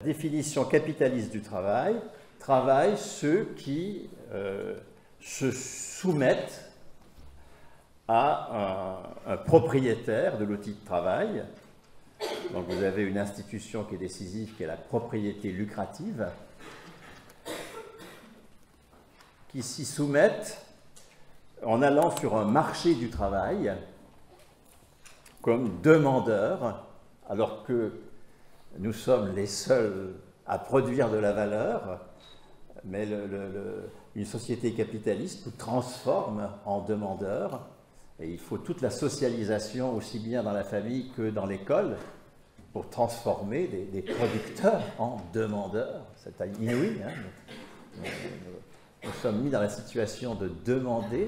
Définition capitaliste du travail, travail ceux qui se soumettent à un propriétaire de l'outil de travail. Donc vous avez une institution qui est décisive, qui est la propriété lucrative, qui s'y soumettent en allant sur un marché du travail comme demandeurs, alors que nous sommes les seuls à produire de la valeur, mais une société capitaliste nous transforme en demandeurs, et il faut toute la socialisation, aussi bien dans la famille que dans l'école, pour transformer des producteurs en demandeurs. C'est inouï, hein. Nous sommes mis dans la situation de demander,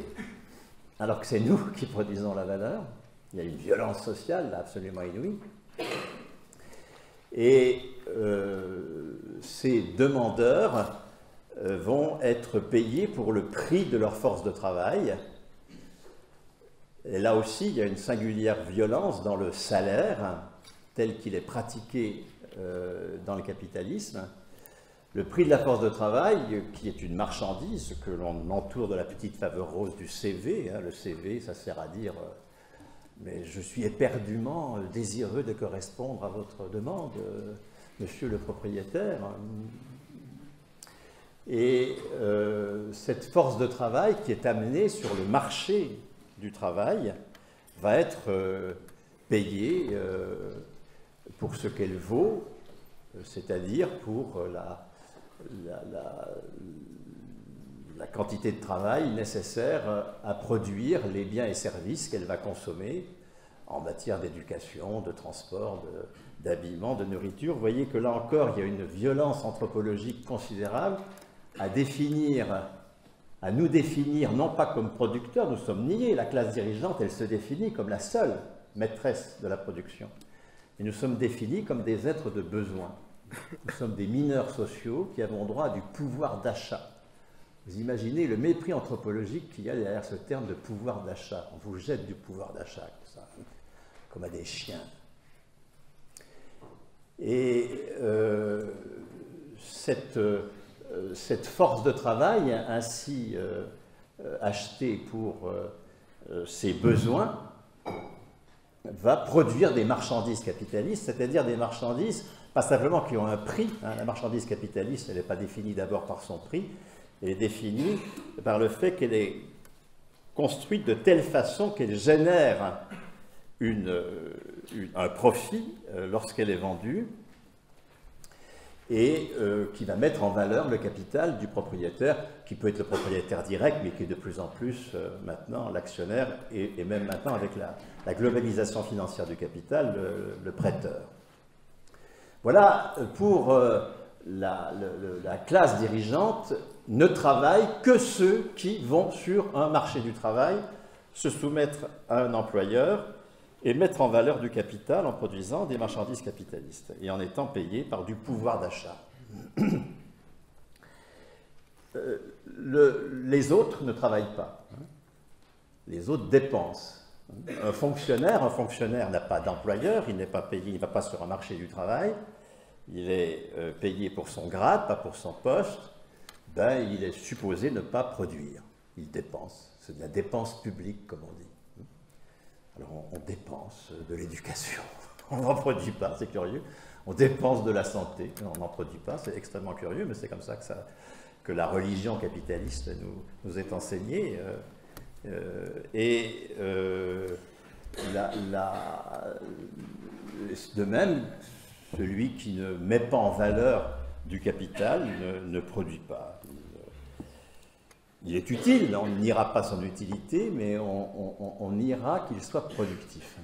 alors que c'est nous qui produisons la valeur. Il y a une violence sociale là, absolument inouïe. Et ces demandeurs vont être payés pour le prix de leur force de travail. Et là aussi, il y a une singulière violence dans le salaire, tel qu'il est pratiqué dans le capitalisme. Le prix de la force de travail, qui est une marchandise que l'on entoure de la petite faveur rose du CV. Hein, le CV, ça sert à dire mais je suis éperdument désireux de correspondre à votre demande, monsieur le propriétaire. Et cette force de travail qui est amenée sur le marché du travail va être payée pour ce qu'elle vaut, c'est-à-dire pour la quantité de travail nécessaire à produire les biens et services qu'elle va consommer en matière d'éducation, de transport, d'habillement, de nourriture. Vous voyez que là encore, il y a une violence anthropologique considérable à nous définir, non pas comme producteurs, nous sommes niés, la classe dirigeante, elle se définit comme la seule maîtresse de la production. Et nous sommes définis comme des êtres de besoin. Nous sommes des mineurs sociaux qui avons droit à du pouvoir d'achat. Vous imaginez le mépris anthropologique qu'il y a derrière ce terme de pouvoir d'achat. On vous jette du pouvoir d'achat, comme à des chiens. Et cette force de travail, ainsi achetée pour ses besoins, va produire des marchandises capitalistes, c'est-à-dire des marchandises, pas simplement qui ont un prix. Hein, la marchandise capitaliste, elle n'est pas définie d'abord par son prix, elle est définie par le fait qu'elle est construite de telle façon qu'elle génère un profit lorsqu'elle est vendue et qui va mettre en valeur le capital du propriétaire, qui peut être le propriétaire direct, mais qui est de plus en plus maintenant l'actionnaire et même maintenant avec la globalisation financière du capital, le prêteur. Voilà pour la classe dirigeante ne travaillent que ceux qui vont sur un marché du travail se soumettre à un employeur et mettre en valeur du capital en produisant des marchandises capitalistes et en étant payés par du pouvoir d'achat. Les autres ne travaillent pas. Les autres dépensent. Un fonctionnaire n'a pas d'employeur, il n'est pas payé, il ne va pas sur un marché du travail, il est payé pour son grade, pas pour son poste. Ben, il est supposé ne pas produire. Il dépense. C'est de la dépense publique, comme on dit. Alors, on dépense de l'éducation. On n'en produit pas, c'est curieux. On dépense de la santé. On n'en produit pas, c'est extrêmement curieux, mais c'est comme ça que la religion capitaliste nous est enseignée. De même, celui qui ne met pas en valeur du capital ne produit pas. Il est utile, on n'ira pas son utilité, mais on ira qu'il soit productif.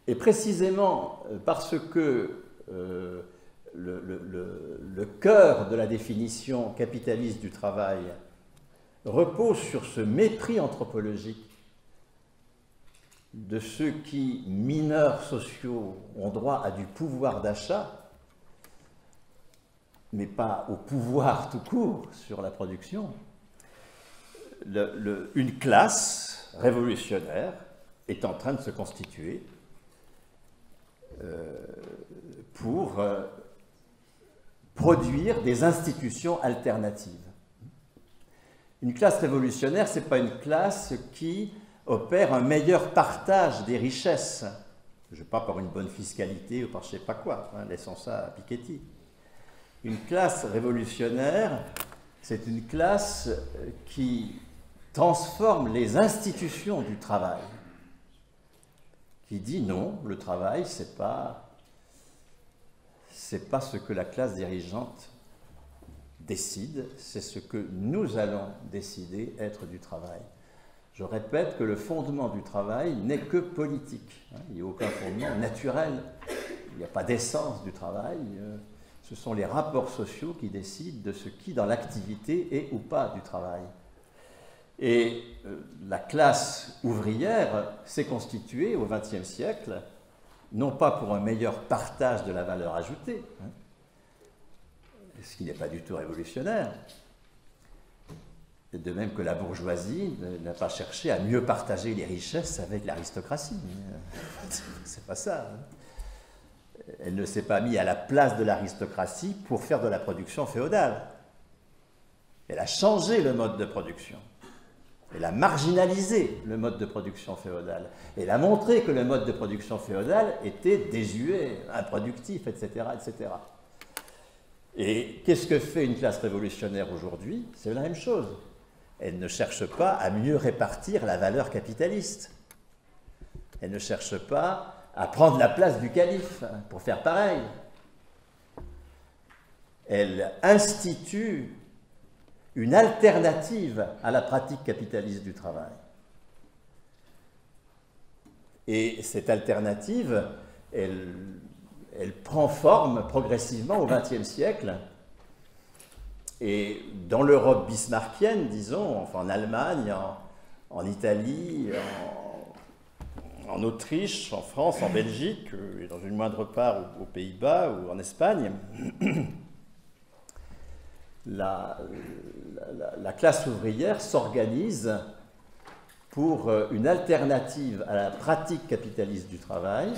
Et précisément parce que le cœur de la définition capitaliste du travail repose sur ce mépris anthropologique de ceux qui, mineurs sociaux, ont droit à du pouvoir d'achat, mais pas au pouvoir tout court sur la production, une classe révolutionnaire est en train de se constituer pour produire des institutions alternatives. Une classe révolutionnaire, ce n'est pas une classe qui opère un meilleur partage des richesses. Je ne sais pas par une bonne fiscalité ou par je ne sais pas quoi, hein, laissons ça à Piketty. Une classe révolutionnaire, c'est une classe qui transforme les institutions du travail, qui dit non, le travail, c'est pas ce que la classe dirigeante décide, c'est ce que nous allons décider être du travail. Je répète que le fondement du travail n'est que politique. Il n'y a aucun fondement naturel. Il n'y a pas d'essence du travail. Ce sont les rapports sociaux qui décident de ce qui, dans l'activité, est ou pas du travail. Et la classe ouvrière s'est constituée au XXe siècle, non pas pour un meilleur partage de la valeur ajoutée, ce qui n'est pas du tout révolutionnaire, de même que la bourgeoisie n'a pas cherché à mieux partager les richesses avec l'aristocratie. C'est pas ça. Elle ne s'est pas mise à la place de l'aristocratie pour faire de la production féodale. Elle a changé le mode de production. Elle a marginalisé le mode de production féodale. Elle a montré que le mode de production féodale était désuet, improductif, etc., etc. Et qu'est-ce que fait une classe révolutionnaire aujourd'hui? C'est la même chose. Elle ne cherche pas à mieux répartir la valeur capitaliste. Elle ne cherche pas à prendre la place du calife pour faire pareil. Elle institue une alternative à la pratique capitaliste du travail. Et cette alternative, elle prend forme progressivement au XXe siècle. Et dans l'Europe bismarckienne, disons, enfin en Allemagne, en Italie, en Autriche, en France, en Belgique, et dans une moindre part aux Pays-Bas ou en Espagne, la classe ouvrière s'organise pour une alternative à la pratique capitaliste du travail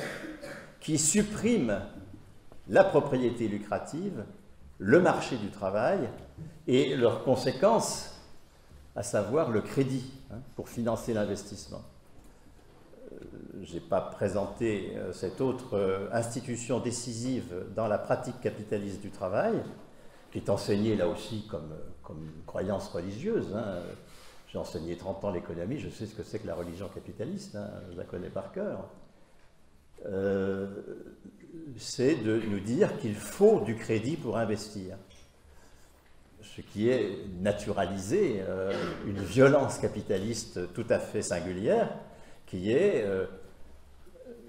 qui supprime la propriété lucrative, le marché du travail et leurs conséquences, à savoir le crédit pour financer l'investissement. Je n'ai pas présenté cette autre institution décisive dans la pratique capitaliste du travail, qui est enseignée là aussi comme une croyance religieuse. J'ai enseigné 30 ans l'économie, je sais ce que c'est que la religion capitaliste, je la connais par cœur. C'est de nous dire qu'il faut du crédit pour investir. Ce qui est naturalisé, une violence capitaliste tout à fait singulière, qui est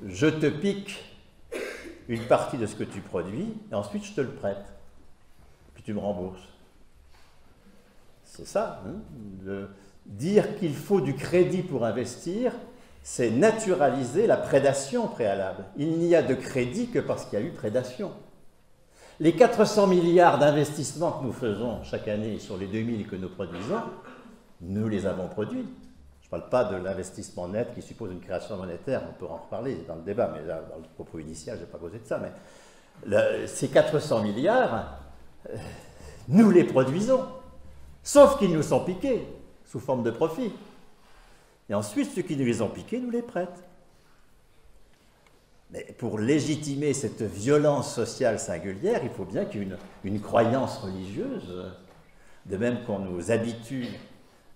je te pique une partie de ce que tu produis et ensuite je te le prête, puis tu me rembourses. C'est ça, de dire qu'il faut du crédit pour investir, c'est naturaliser la prédation préalable. Il n'y a de crédit que parce qu'il y a eu prédation. Les 400 milliards d'investissements que nous faisons chaque année sur les 2000 que nous produisons, nous les avons produits. Je ne parle pas de l'investissement net qui suppose une création monétaire, on peut en reparler dans le débat, mais là, dans le propos initial, je n'ai pas causé de ça, mais ces 400 milliards, nous les produisons, sauf qu'ils nous sont piqués sous forme de profit. Et ensuite, ceux qui nous les ont piqués nous les prêtent. Mais pour légitimer cette violence sociale singulière, il faut bien qu'il y ait une croyance religieuse, de même qu'on nous habitue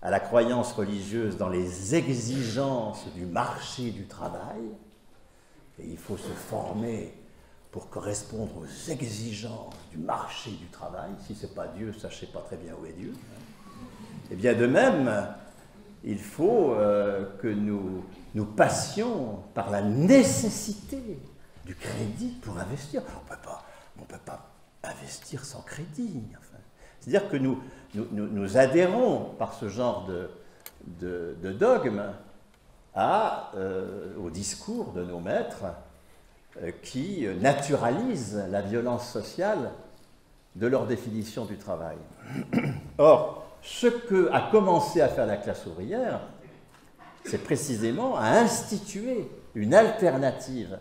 à la croyance religieuse dans les exigences du marché du travail, et il faut se former pour correspondre aux exigences du marché du travail. Si ce n'est pas Dieu, sachez pas très bien où est Dieu. Et bien de même, il faut que nous passions par la nécessité du crédit pour investir. On ne peut pas investir sans crédit. Enfin. C'est-à-dire que nous adhérons par ce genre de dogme au discours de nos maîtres qui naturalisent la violence sociale de leur définition du travail. Or, ce qu'a commencé à faire la classe ouvrière, c'est précisément à instituer une alternative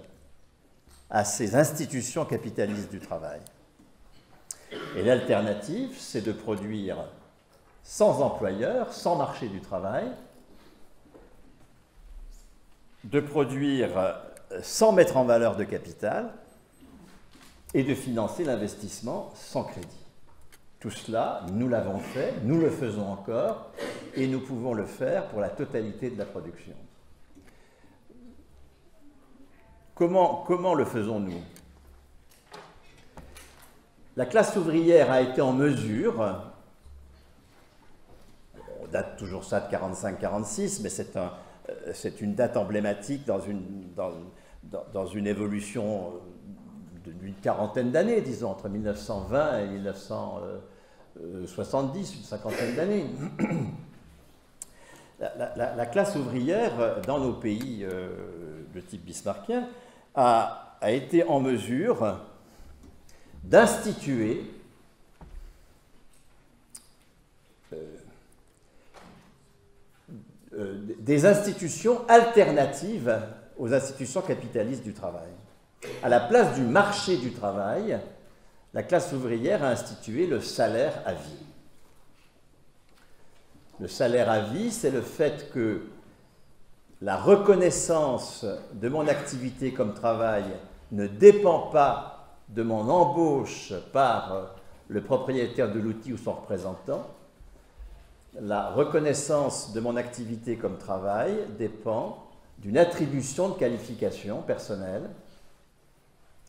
à ces institutions capitalistes du travail. Et l'alternative, c'est de produire sans employeur, sans marché du travail, de produire sans mettre en valeur de capital et de financer l'investissement sans crédit. Tout cela, nous l'avons fait, nous le faisons encore, et nous pouvons le faire pour la totalité de la production. Comment le faisons-nous? La classe ouvrière a été en mesure, on date toujours ça de 45-46, mais c'est une date emblématique dans une évolution d'une quarantaine d'années, disons, entre 1920 et 1970, une cinquantaine d'années. La classe ouvrière, dans nos pays de type bismarckien, a été en mesure d'instituer des institutions alternatives aux institutions capitalistes du travail. À la place du marché du travail, la classe ouvrière a institué le salaire à vie. Le salaire à vie, c'est le fait que la reconnaissance de mon activité comme travail ne dépend pas de mon embauche par le propriétaire de l'outil ou son représentant. La reconnaissance de mon activité comme travail dépend d'une attribution de qualification personnelle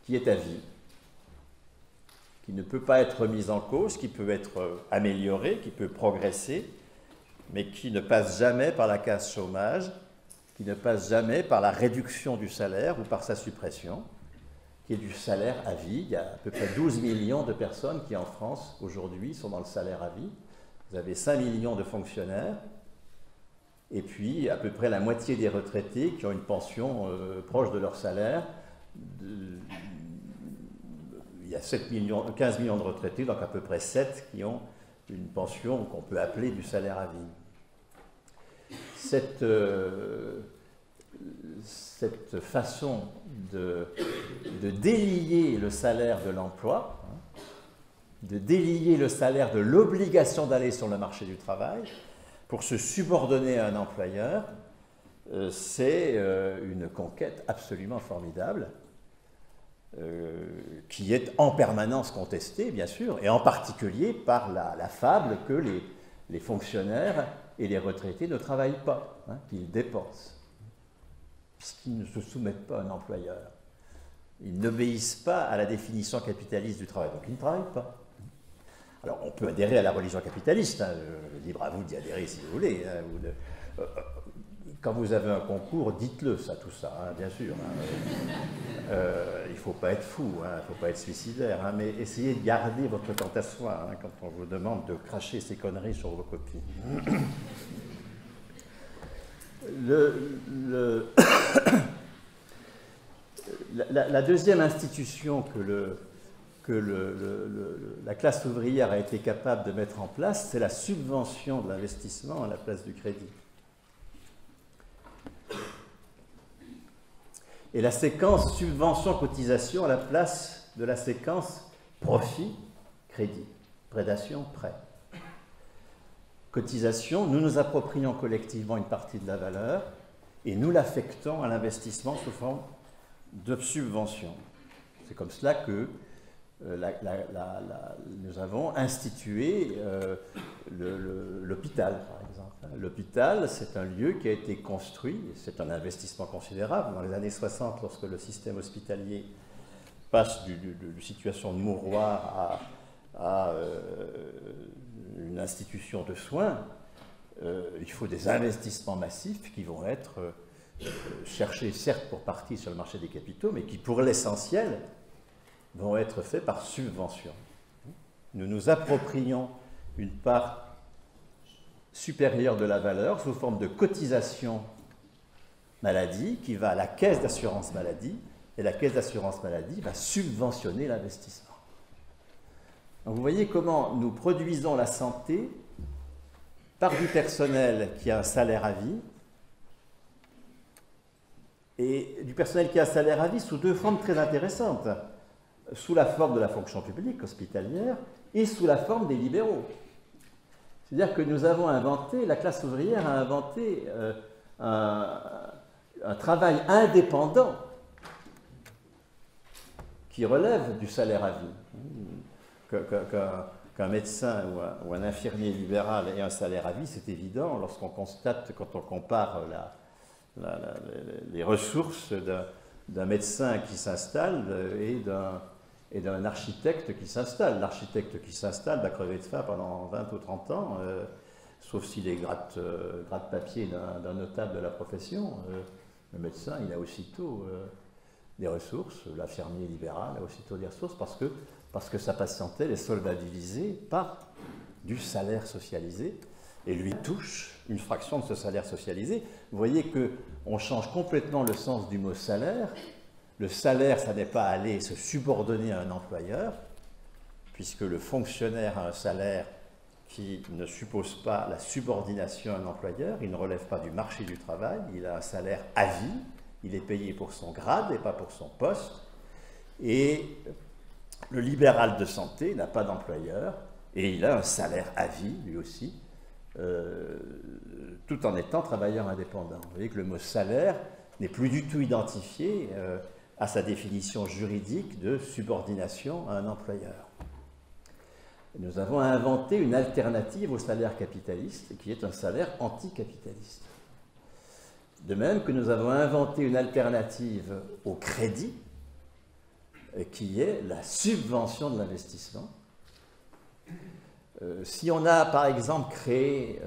qui est à vie, qui ne peut pas être remise en cause, qui peut être améliorée, qui peut progresser, mais qui ne passe jamais par la case chômage, qui ne passe jamais par la réduction du salaire ou par sa suppression, qui est du salaire à vie. Il y a à peu près 12 millions de personnes qui, en France, aujourd'hui, sont dans le salaire à vie. Vous avez 5 millions de fonctionnaires, et puis à peu près la moitié des retraités qui ont une pension proche de leur salaire. Il y a 15 millions de retraités, donc à peu près 7 qui ont une pension qu'on peut appeler du salaire à vie. Cette façon de délier le salaire de l'emploi, de délier le salaire de l'obligation d'aller sur le marché du travail pour se subordonner à un employeur, c'est une conquête absolument formidable qui est en permanence contestée, bien sûr, et en particulier par la fable que les fonctionnaires et les retraités ne travaillent pas, qu'ils dépensent, puisqu'ils ne se soumettent pas à un employeur. Ils n'obéissent pas à la définition capitaliste du travail, donc ils ne travaillent pas. Alors on peut adhérer à la religion capitaliste, libre à vous d'y adhérer si vous voulez. Quand vous avez un concours, dites-le, tout ça, bien sûr. Il ne faut pas être fou, il ne faut pas être suicidaire, mais essayez de garder votre quant à soi quand on vous demande de cracher ces conneries sur vos copies. La deuxième institution que la classe ouvrière a été capable de mettre en place, c'est la subvention de l'investissement à la place du crédit. Et la séquence subvention-cotisation à la place de la séquence profit-crédit, prédation-prêt. Cotisation, nous nous approprions collectivement une partie de la valeur et nous l'affectons à l'investissement sous forme de subvention. C'est comme cela que nous avons institué l'hôpital, par exemple. L'hôpital, c'est un lieu qui a été construit, c'est un investissement considérable. Dans les années 60, lorsque le système hospitalier passe d'une situation de mouroir à une institution de soins, il faut des investissements massifs qui vont être cherchés, certes pour partie sur le marché des capitaux, mais qui pour l'essentiel vont être faits par subvention. Nous nous approprions une part supérieure de la valeur sous forme de cotisation maladie qui va à la caisse d'assurance maladie, et la caisse d'assurance maladie va subventionner l'investissement. Donc vous voyez comment nous produisons la santé par du personnel qui a un salaire à vie, et du personnel qui a un salaire à vie sous deux formes très intéressantes, sous la forme de la fonction publique hospitalière et sous la forme des libéraux. C'est-à-dire que nous avons inventé, la classe ouvrière a inventé un travail indépendant qui relève du salaire à vie. Qu'un médecin ou un infirmier libéral ait un salaire à vie, c'est évident lorsqu'on constate, quand on compare les ressources d'un médecin qui s'installe et d'un architecte qui s'installe. L'architecte qui s'installe va crever de faim pendant 20 ou 30 ans, sauf s'il est gratte-papier d'un notable de la profession. Le médecin, il a aussitôt des ressources, l'infirmier libéral a aussitôt des ressources parce que sa patientèle est solvabilisée par du salaire socialisé et lui touche une fraction de ce salaire socialisé. Vous voyez qu'on change complètement le sens du mot salaire. Le salaire, ça n'est pas aller se subordonner à un employeur, puisque le fonctionnaire a un salaire qui ne suppose pas la subordination à un employeur, il ne relève pas du marché du travail, il a un salaire à vie, il est payé pour son grade et pas pour son poste. Et le libéral de santé n'a pas d'employeur et il a un salaire à vie, lui aussi, tout en étant travailleur indépendant. Vous voyez que le mot salaire n'est plus du tout identifié à sa définition juridique de subordination à un employeur. Nous avons inventé une alternative au salaire capitaliste qui est un salaire anticapitaliste. De même que nous avons inventé une alternative au crédit qui est la subvention de l'investissement. Si on a par exemple créé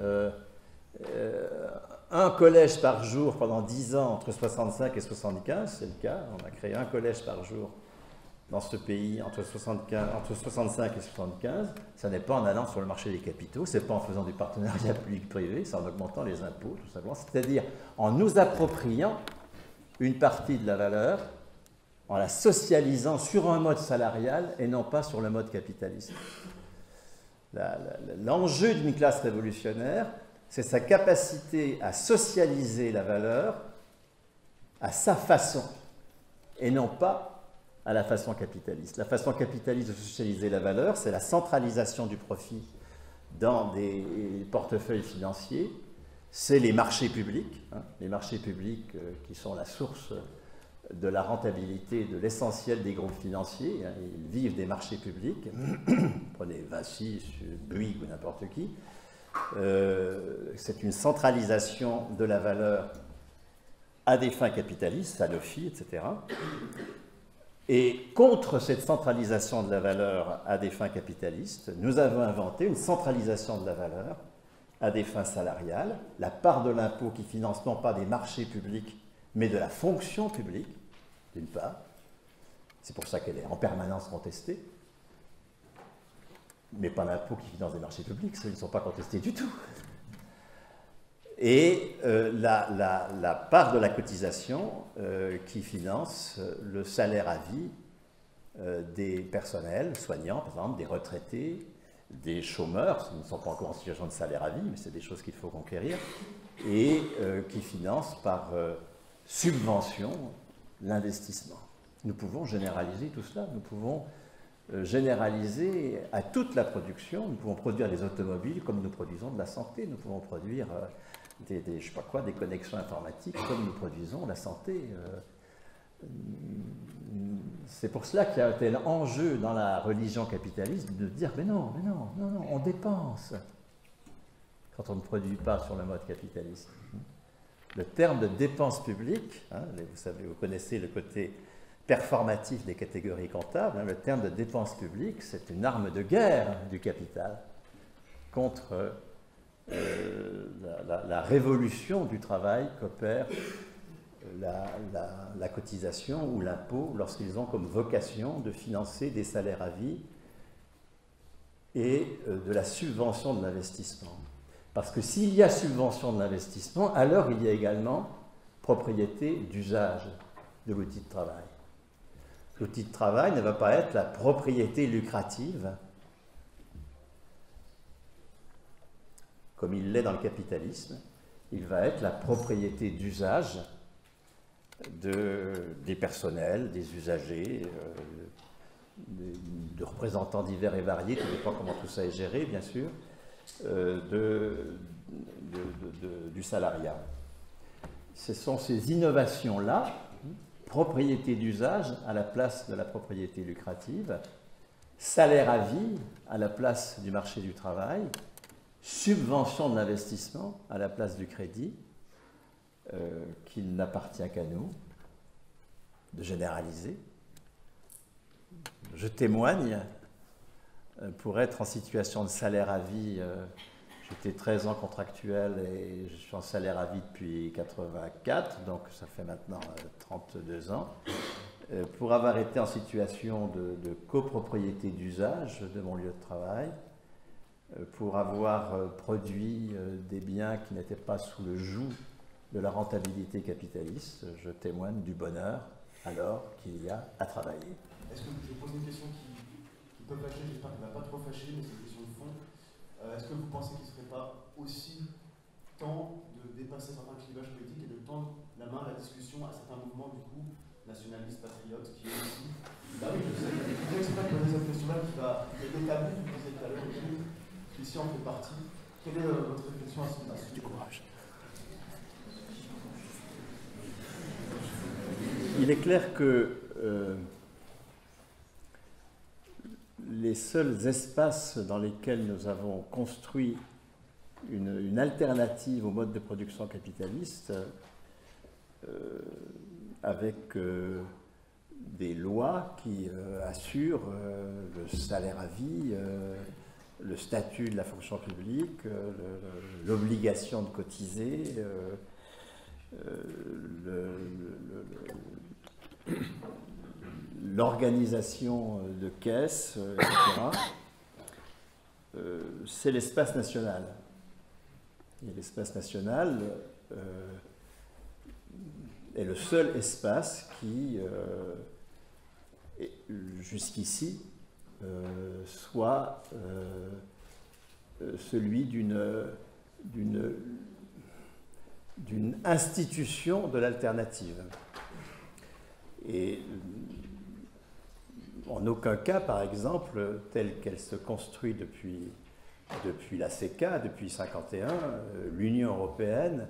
un collège par jour pendant 10 ans entre 65 et 75, c'est le cas, on a créé un collège par jour dans ce pays entre 65 et 75, ça n'est pas en allant sur le marché des capitaux, c'est pas en faisant du partenariat public-privé, c'est en augmentant les impôts, tout simplement, c'est-à-dire en nous appropriant une partie de la valeur, en la socialisant sur un mode salarial et non pas sur le mode capitaliste. L'enjeu d'une classe révolutionnaire, c'est sa capacité à socialiser la valeur à sa façon et non pas à la façon capitaliste. La façon capitaliste de socialiser la valeur, c'est la centralisation du profit dans des portefeuilles financiers, c'est les marchés publics, les marchés publics qui sont la source de la rentabilité de l'essentiel des groupes financiers, ils vivent des marchés publics, prenez Vinci, Bouygues ou n'importe qui, c'est une centralisation de la valeur à des fins capitalistes, Sanofi, etc. Et contre cette centralisation de la valeur à des fins capitalistes, nous avons inventé une centralisation de la valeur à des fins salariales, la part de l'impôt qui finance non pas des marchés publics, mais de la fonction publique, d'une part. C'est pour ça qu'elle est en permanence contestée. Mais pas l'impôt qui finance des marchés publics, ceux ne sont pas contestés du tout. Et la part de la cotisation qui finance le salaire à vie des personnels soignants, par exemple, des retraités, des chômeurs, qui ne sont pas encore en situation de salaire à vie, mais c'est des choses qu'il faut conquérir, et qui finance par subvention l'investissement. Nous pouvons généraliser tout cela, nous pouvons généraliser à toute la production, nous pouvons produire des automobiles comme nous produisons de la santé, nous pouvons produire je sais pas quoi, des connexions informatiques comme nous produisons la santé. C'est pour cela qu'il y a un tel enjeu dans la religion capitaliste de dire mais non, on dépense quand on ne produit pas sur le mode capitaliste. Le terme de dépense publique, vous savez, vous connaissez le côté performatif des catégories comptables, le terme de dépense publique, c'est une arme de guerre du capital contre la révolution du travail qu'opère la cotisation ou l'impôt lorsqu'ils ont comme vocation de financer des salaires à vie et de la subvention de l'investissement. Parce que s'il y a subvention de l'investissement, alors il y a également propriété d'usage de l'outil de travail. L'outil de travail ne va pas être la propriété lucrative comme il l'est dans le capitalisme, il va être la propriété d'usage des personnels, des usagers, de représentants divers et variés, tout dépend comment tout ça est géré, bien sûr, du salariat. Ce sont ces innovations-là, propriété d'usage à la place de la propriété lucrative, salaire à vie à la place du marché du travail, subvention de l'investissement à la place du crédit, qu'il n'appartient qu'à nous de généraliser. Je témoigne, pour être en situation de salaire à vie, j'étais 13 ans contractuel et je suis en salaire à vie depuis 84, donc ça fait maintenant 32 ans. Pour avoir été en situation de copropriété d'usage de mon lieu de travail, pour avoir produit des biens qui n'étaient pas sous le joug de la rentabilité capitaliste, je témoigne du bonheur alors qu'il y a à travailler. Est-ce que je pose une question qui peut fâcher, j'espère qu'elle ne va pas trop fâcher, mais c'est une question de fond. Est-ce que vous pensez qu'il ne serait pas aussi temps de dépasser certains clivages politiques et de tendre la main à la discussion à certains mouvements du coup nationalistes, patriotes, qui est aussi... Bah oui, je sais, je exprès poser cette question-là qui est établie, vous disiez tout à l'heure, qui ici en fait partie. Quelle est votre réflexion à ce niveau-là? Du courage. Il est clair que les seuls espaces dans lesquels nous avons construit une alternative au mode de production capitaliste, avec des lois qui assurent le salaire à vie, le statut de la fonction publique, l'obligation de cotiser, l'organisation de caisses, etc. C'est l'espace national. Et l'espace national est le seul espace qui, jusqu'ici, soit celui d'une institution de l'alternative. Et en aucun cas, par exemple, telle qu'elle se construit depuis la CECA, depuis 1951, l'Union européenne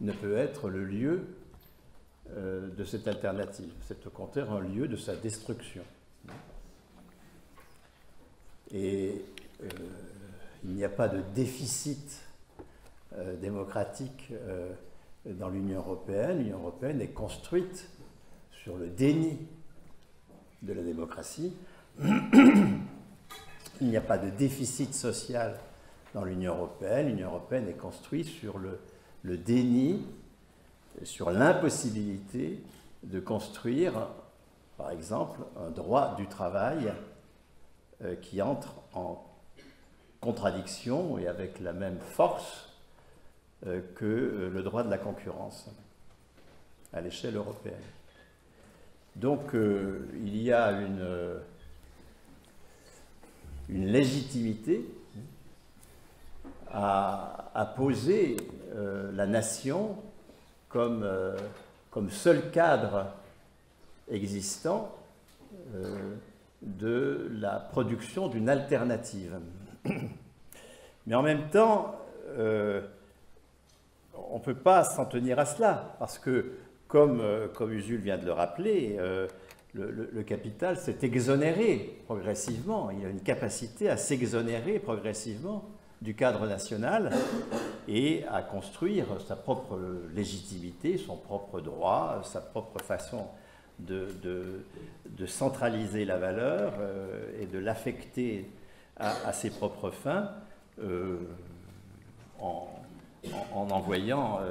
ne peut être le lieu de cette alternative. C'est au contraire un lieu de sa destruction. Et il n'y a pas de déficit démocratique dans l'Union européenne. L'Union européenne est construite sur le déni de la démocratie. Il n'y a pas de déficit social dans l'Union européenne. L'Union européenne est construite sur le déni, sur l'impossibilité de construire, par exemple, un droit du travail qui entre en contradiction et avec la même force que le droit de la concurrence à l'échelle européenne. Donc il y a une légitimité à poser la nation comme seul cadre existant de la production d'une alternative. Mais en même temps, on ne peut pas s'en tenir à cela, parce que, comme Usul vient de le rappeler, le capital s'est exonéré progressivement. Il a une capacité à s'exonérer progressivement du cadre national et à construire sa propre légitimité, son propre droit, sa propre façon de centraliser la valeur et de l'affecter à ses propres fins en envoyant,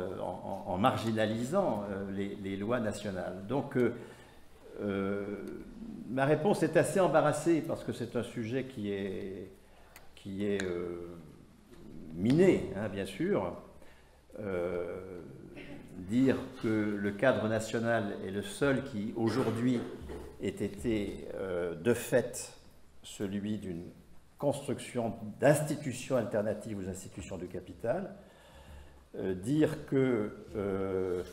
en marginalisant les lois nationales. Donc, ma réponse est assez embarrassée parce que c'est un sujet qui est miné, hein, bien sûr. Dire que le cadre national est le seul qui, aujourd'hui, ait été de fait celui d'une construction d'institutions alternatives aux institutions du capital, dire que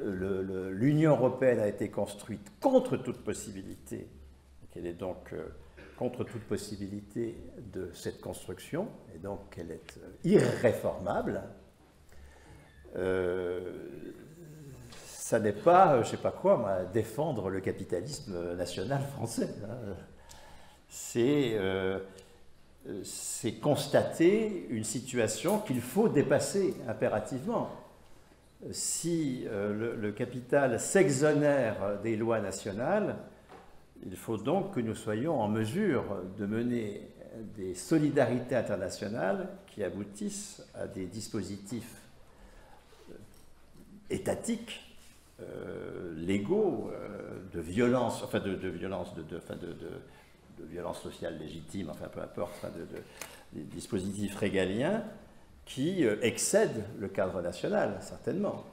l'Union européenne a été construite contre toute possibilité, qu'elle est donc contre toute possibilité de cette construction, et donc qu'elle est irréformable, ça n'est pas, je ne sais pas quoi, moi, défendre le capitalisme national français. Hein. C'est constater une situation qu'il faut dépasser impérativement. Si le capital s'exonère des lois nationales, il faut donc que nous soyons en mesure de mener des solidarités internationales qui aboutissent à des dispositifs étatiques, légaux, de violence, enfin de violence sociale légitime, enfin peu importe, enfin des dispositifs régaliens qui excèdent le cadre national, certainement.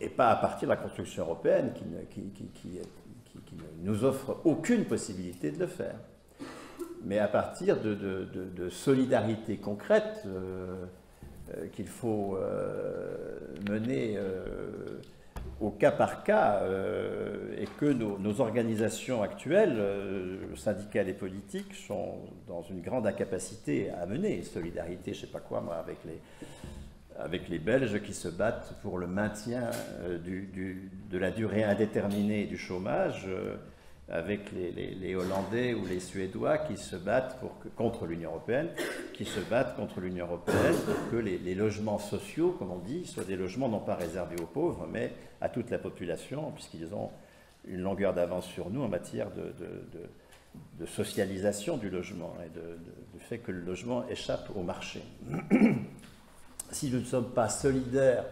Et pas à partir de la construction européenne qui ne nous offre aucune possibilité de le faire, mais à partir de solidarités concrètes qu'il faut mener au cas par cas et que nos organisations actuelles, syndicales et politiques, sont dans une grande incapacité à mener. Solidarité, je ne sais pas quoi, moi, avec les Belges qui se battent pour le maintien de la durée indéterminée du chômage, avec les Hollandais ou les Suédois qui se battent contre l'Union européenne, pour que les logements sociaux, comme on dit, soient des logements non pas réservés aux pauvres, mais à toute la population, puisqu'ils ont une longueur d'avance sur nous en matière de socialisation du logement et du fait que le logement échappe au marché. Si nous ne sommes pas solidaires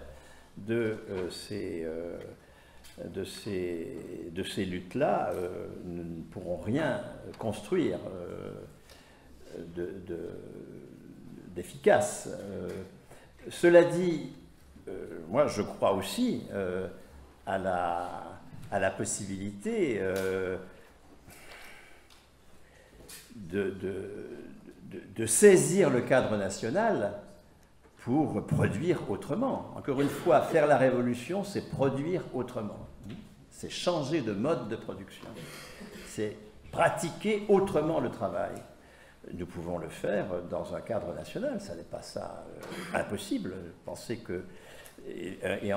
de ces luttes-là, nous ne pourrons rien construire d'efficace. Cela dit, moi je crois aussi à la possibilité de saisir le cadre national pour produire autrement. Encore une fois, faire la révolution, c'est produire autrement. C'est changer de mode de production. C'est pratiquer autrement le travail. Nous pouvons le faire dans un cadre national, ça n'est pas ça impossible. Pensez que, et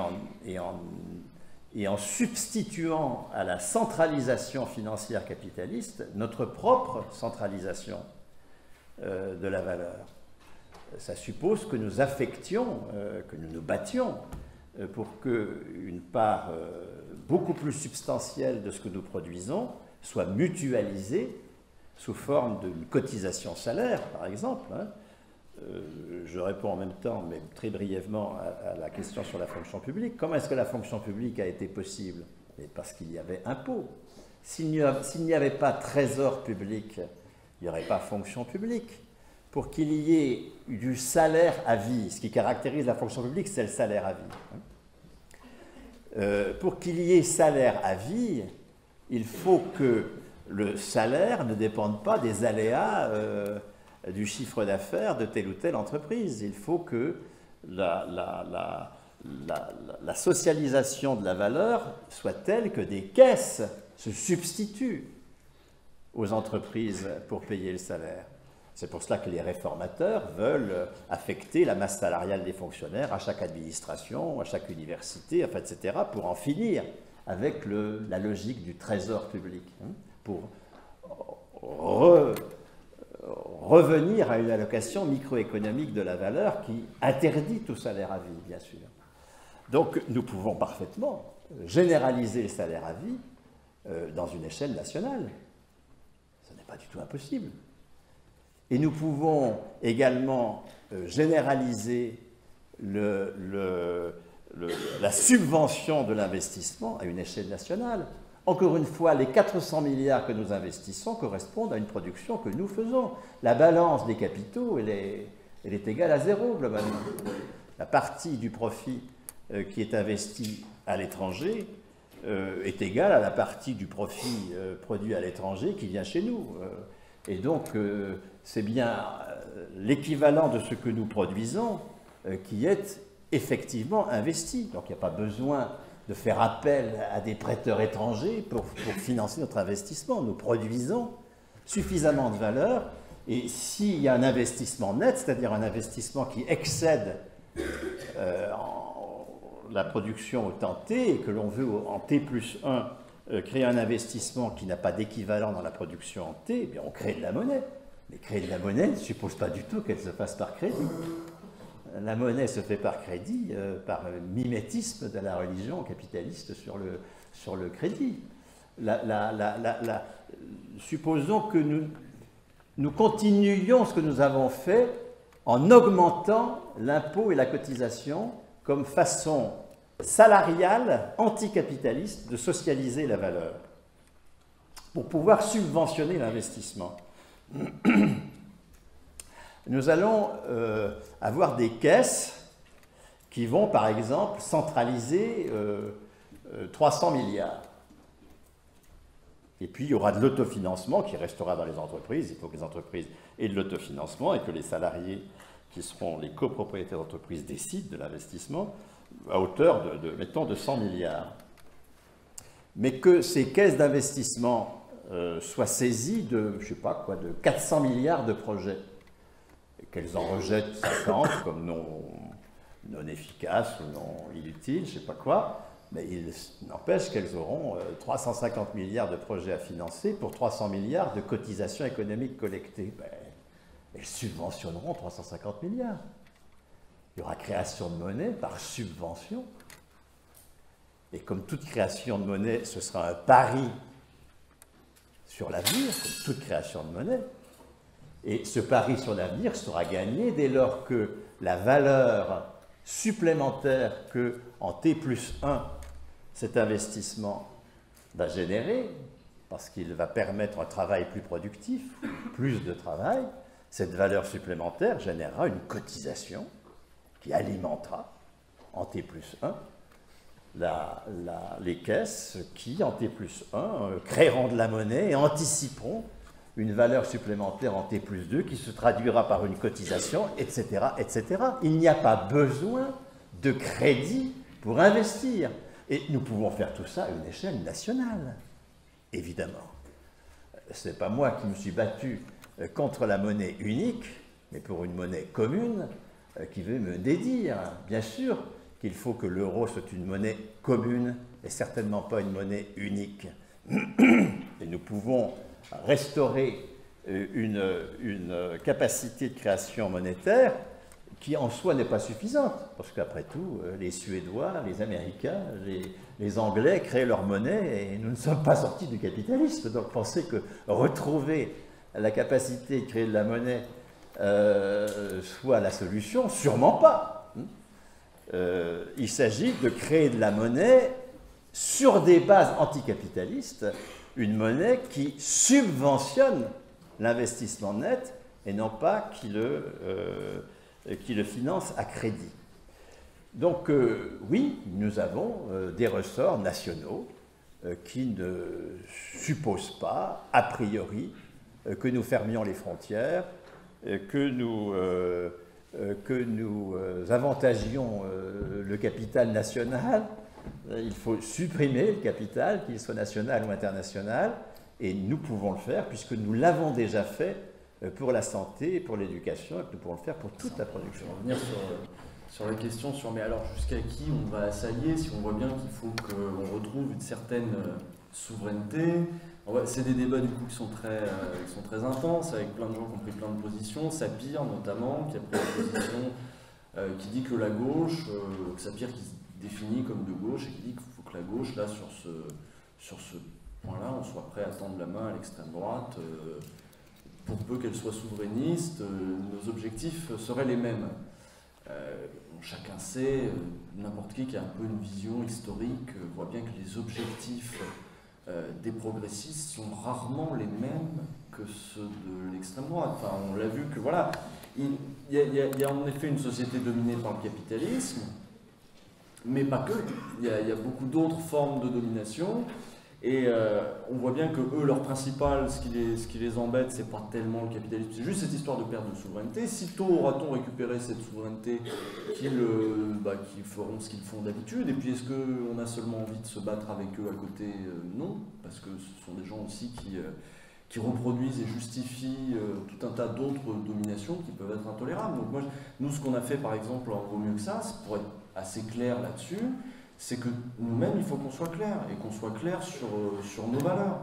en substituant à la centralisation financière capitaliste, notre propre centralisation de la valeur. Ça suppose que nous affections, que nous nous battions pour qu'une part beaucoup plus substantielle de ce que nous produisons soit mutualisée sous forme d'une cotisation salaire, par exemple. Hein. Je réponds en même temps, mais très brièvement, à la question sur la fonction publique. Comment est-ce que la fonction publique a été possible? Mais parce qu'il y avait impôt. S'il n'y avait pas trésor public, il n'y aurait pas fonction publique. Pour qu'il y ait du salaire à vie, ce qui caractérise la fonction publique, c'est le salaire à vie. Pour qu'il y ait salaire à vie, il faut que le salaire ne dépende pas des aléas du chiffre d'affaires de telle ou telle entreprise. Il faut que la socialisation de la valeur soit telle que des caisses se substituent aux entreprises pour payer le salaire. C'est pour cela que les réformateurs veulent affecter la masse salariale des fonctionnaires à chaque administration, à chaque université, enfin, etc., pour en finir avec la logique du trésor public, hein, pour revenir à une allocation microéconomique de la valeur qui interdit tout salaire à vie, bien sûr. Donc nous pouvons parfaitement généraliser le salaire à vie dans une échelle nationale. Ce n'est pas du tout impossible. Et nous pouvons également généraliser la subvention de l'investissement à une échelle nationale. Encore une fois, les 400 milliards que nous investissons correspondent à une production que nous faisons. La balance des capitaux, elle est égale à zéro, globalement. La partie du profit qui est investie à l'étranger est égale à la partie du profit produit à l'étranger qui vient chez nous. Et donc, c'est bien l'équivalent de ce que nous produisons qui est effectivement investi. Donc il n'y a pas besoin de faire appel à des prêteurs étrangers pour financer notre investissement. Nous produisons suffisamment de valeur, et s'il y a un investissement net, c'est-à-dire un investissement qui excède la production au temps T, et que l'on veut en T plus 1 créer un investissement qui n'a pas d'équivalent dans la production en T, eh bien on crée de la monnaie. Mais créer de la monnaie ne suppose pas du tout qu'elle se fasse par crédit. La monnaie se fait par crédit, par mimétisme de la religion capitaliste sur le crédit. Supposons que nous continuions ce que nous avons fait en augmentant l'impôt et la cotisation comme façon salariale, anticapitaliste, de socialiser la valeur, pour pouvoir subventionner l'investissement. Nous allons avoir des caisses qui vont, par exemple, centraliser 300 milliards. Et puis, il y aura de l'autofinancement qui restera dans les entreprises. Il faut que les entreprises aient de l'autofinancement et que les salariés, qui seront les copropriétaires d'entreprises, décident de l'investissement à hauteur mettons, de 100 milliards. Mais que ces caisses d'investissement soient saisies de, je sais pas quoi, de 400 milliards de projets, et qu'elles en rejettent 50 comme non efficaces ou non inutiles, je sais pas quoi, mais il n'empêche qu'elles auront 350 milliards de projets à financer pour 300 milliards de cotisations économiques collectées. Ben, elles subventionneront 350 milliards. Il y aura création de monnaie par subvention. Et comme toute création de monnaie, ce sera un pari sur l'avenir, comme toute création de monnaie. Et ce pari sur l'avenir sera gagné dès lors que la valeur supplémentaire que en T plus 1, cet investissement va générer, parce qu'il va permettre un travail plus productif, plus de travail, cette valeur supplémentaire générera une cotisation qui alimentera en T plus 1 les caisses qui, en T plus 1, créeront de la monnaie et anticiperont une valeur supplémentaire en T plus 2 qui se traduira par une cotisation, etc., etc. Il n'y a pas besoin de crédit pour investir. Et nous pouvons faire tout ça à une échelle nationale, évidemment. Ce n'est pas moi qui me suis battu contre la monnaie unique, mais pour une monnaie commune qui veut me dédire. Bien sûr qu'il faut que l'euro soit une monnaie commune et certainement pas une monnaie unique. Et nous pouvons restaurer une capacité de création monétaire qui en soi n'est pas suffisante, parce qu'après tout, les Suédois, les Américains, les Anglais créent leur monnaie et nous ne sommes pas sortis du capitalisme. Donc penser que retrouver la capacité de créer de la monnaie soit la solution, sûrement pas. Il s'agit de créer de la monnaie sur des bases anticapitalistes, une monnaie qui subventionne l'investissement net et non pas qui le finance à crédit. Donc oui, nous avons des ressorts nationaux qui ne supposent pas, a priori, que nous fermions les frontières, que nous avantagions le capital national. Il faut supprimer le capital, qu'il soit national ou international, et nous pouvons le faire puisque nous l'avons déjà fait pour la santé et pour l'éducation, et que nous pouvons le faire pour toute la production. On va revenir sur la question mais alors jusqu'à qui on va s'allier si on voit bien qu'il faut qu'on retrouve une certaine souveraineté. C'est des débats du coup qui sont très intenses, avec plein de gens qui ont pris plein de positions. Sapir notamment, qui a pris une position qui dit que la gauche, Sapir qui se définit comme de gauche et qui dit qu'il faut que la gauche, là, sur ce point-là, on soit prêt à tendre la main à l'extrême droite. Pour peu qu'elle soit souverainiste, nos objectifs seraient les mêmes. Chacun sait, n'importe qui a un peu une vision historique, voit bien que les objectifs des progressistes sont rarement les mêmes que ceux de l'extrême droite. Enfin, on l'a vu que voilà, il y a en effet une société dominée par le capitalisme, mais pas que. Il y a beaucoup d'autres formes de domination. Et on voit bien que eux, leur principal, ce qui les embête, c'est pas tellement le capitalisme, c'est juste cette histoire de perte de souveraineté. Sitôt aura-t-on récupéré cette souveraineté qu'ils feront ce qu'ils font d'habitude. Et puis est-ce qu'on a seulement envie de se battre avec eux à côté? Non, parce que ce sont des gens aussi qui reproduisent et justifient tout un tas d'autres dominations qui peuvent être intolérables. Donc nous, ce qu'on a fait par exemple en Vaut mieux que ça, pour être assez clair là-dessus, c'est que nous-mêmes, il faut qu'on soit clair, et qu'on soit clair sur nos valeurs.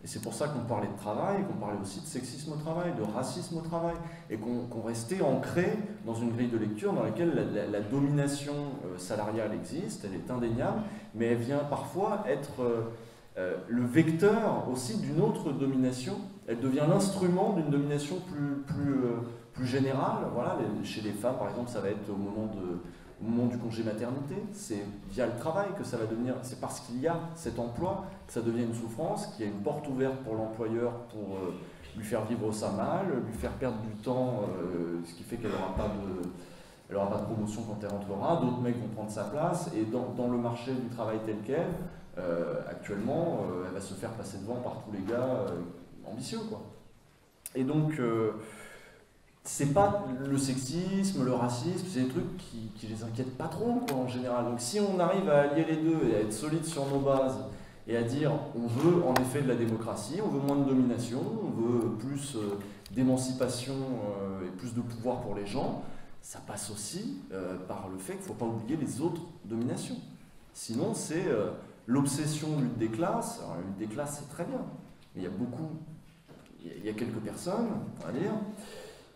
Et c'est pour ça qu'on parlait de travail, qu'on parlait aussi de sexisme au travail, de racisme au travail, et qu'on restait ancré dans une grille de lecture dans laquelle la domination salariale existe, elle est indéniable, mais elle vient parfois être le vecteur aussi d'une autre domination. Elle devient l'instrument d'une domination plus générale. Voilà, chez les femmes, par exemple, ça va être au moment du congé maternité, c'est via le travail que ça va devenir, c'est parce qu'il y a cet emploi que ça devient une souffrance, qu'il y a une porte ouverte pour l'employeur pour lui faire vivre ça mal, lui faire perdre du temps, ce qui fait qu'elle n'aura pas de promotion quand elle rentrera, d'autres mecs vont prendre sa place, et dans le marché du travail tel quel, actuellement, elle va se faire passer devant par tous les gars ambitieux, quoi. Et donc, c'est pas le sexisme, le racisme, c'est des trucs qui les inquiètent pas trop, quoi, en général. Donc si on arrive à allier les deux et à être solide sur nos bases et à dire on veut en effet de la démocratie, on veut moins de domination, on veut plus d'émancipation et plus de pouvoir pour les gens, ça passe aussi par le fait qu'il ne faut pas oublier les autres dominations. Sinon c'est l'obsession de lutte des classes. Alors la lutte des classes c'est très bien, mais il y a quelques personnes, on va dire,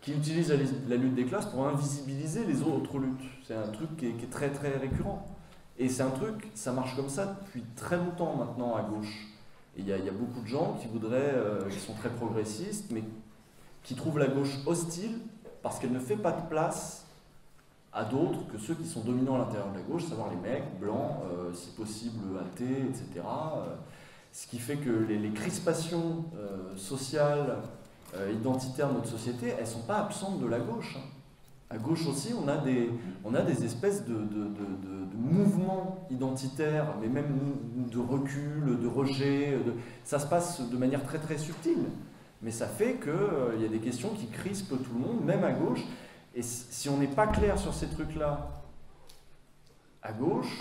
qui utilisent la lutte des classes pour invisibiliser les autres luttes. C'est un truc qui est très très récurrent. Et c'est un truc, ça marche comme ça depuis très longtemps maintenant à gauche. Et il y a beaucoup de gens qui sont très progressistes, mais qui trouvent la gauche hostile parce qu'elle ne fait pas de place à d'autres que ceux qui sont dominants à l'intérieur de la gauche, à savoir les mecs, blancs, si possible athées, etc. Ce qui fait que les crispations sociales, identitaires de notre société, elles ne sont pas absentes de la gauche. À gauche aussi, on a des espèces de mouvements identitaires, mais même de recul, de rejet. Ça se passe de manière très très subtile. Mais ça fait qu'il y a des questions qui crispent tout le monde, même à gauche. Et si on n'est pas clair sur ces trucs-là, à gauche,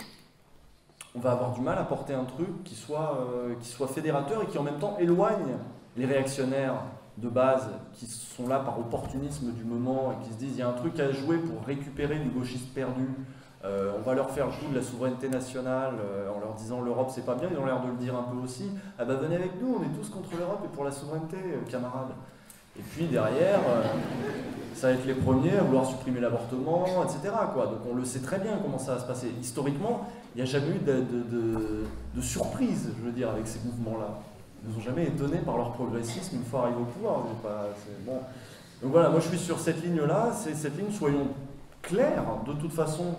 on va avoir du mal à porter un truc qui soit fédérateur et qui en même temps éloigne les réactionnaires de base qui sont là par opportunisme du moment et qui se disent il y a un truc à jouer pour récupérer du gauchiste perdu, on va leur faire le coup de la souveraineté nationale en leur disant l'Europe c'est pas bien, ils ont l'air de le dire un peu aussi, ah bah venez avec nous, on est tous contre l'Europe et pour la souveraineté camarades. Et puis derrière, ça va être les premiers à vouloir supprimer l'avortement, etc. quoi. Donc on le sait très bien comment ça va se passer. Historiquement, il n'y a jamais eu de surprise, je veux dire, avec ces mouvements-là. Ils ne nous ont jamais étonnés par leur progressisme une fois arrivés au pouvoir. Bon. Donc voilà, moi je suis sur cette ligne-là, c'est cette ligne, soyons clairs, de toute façon,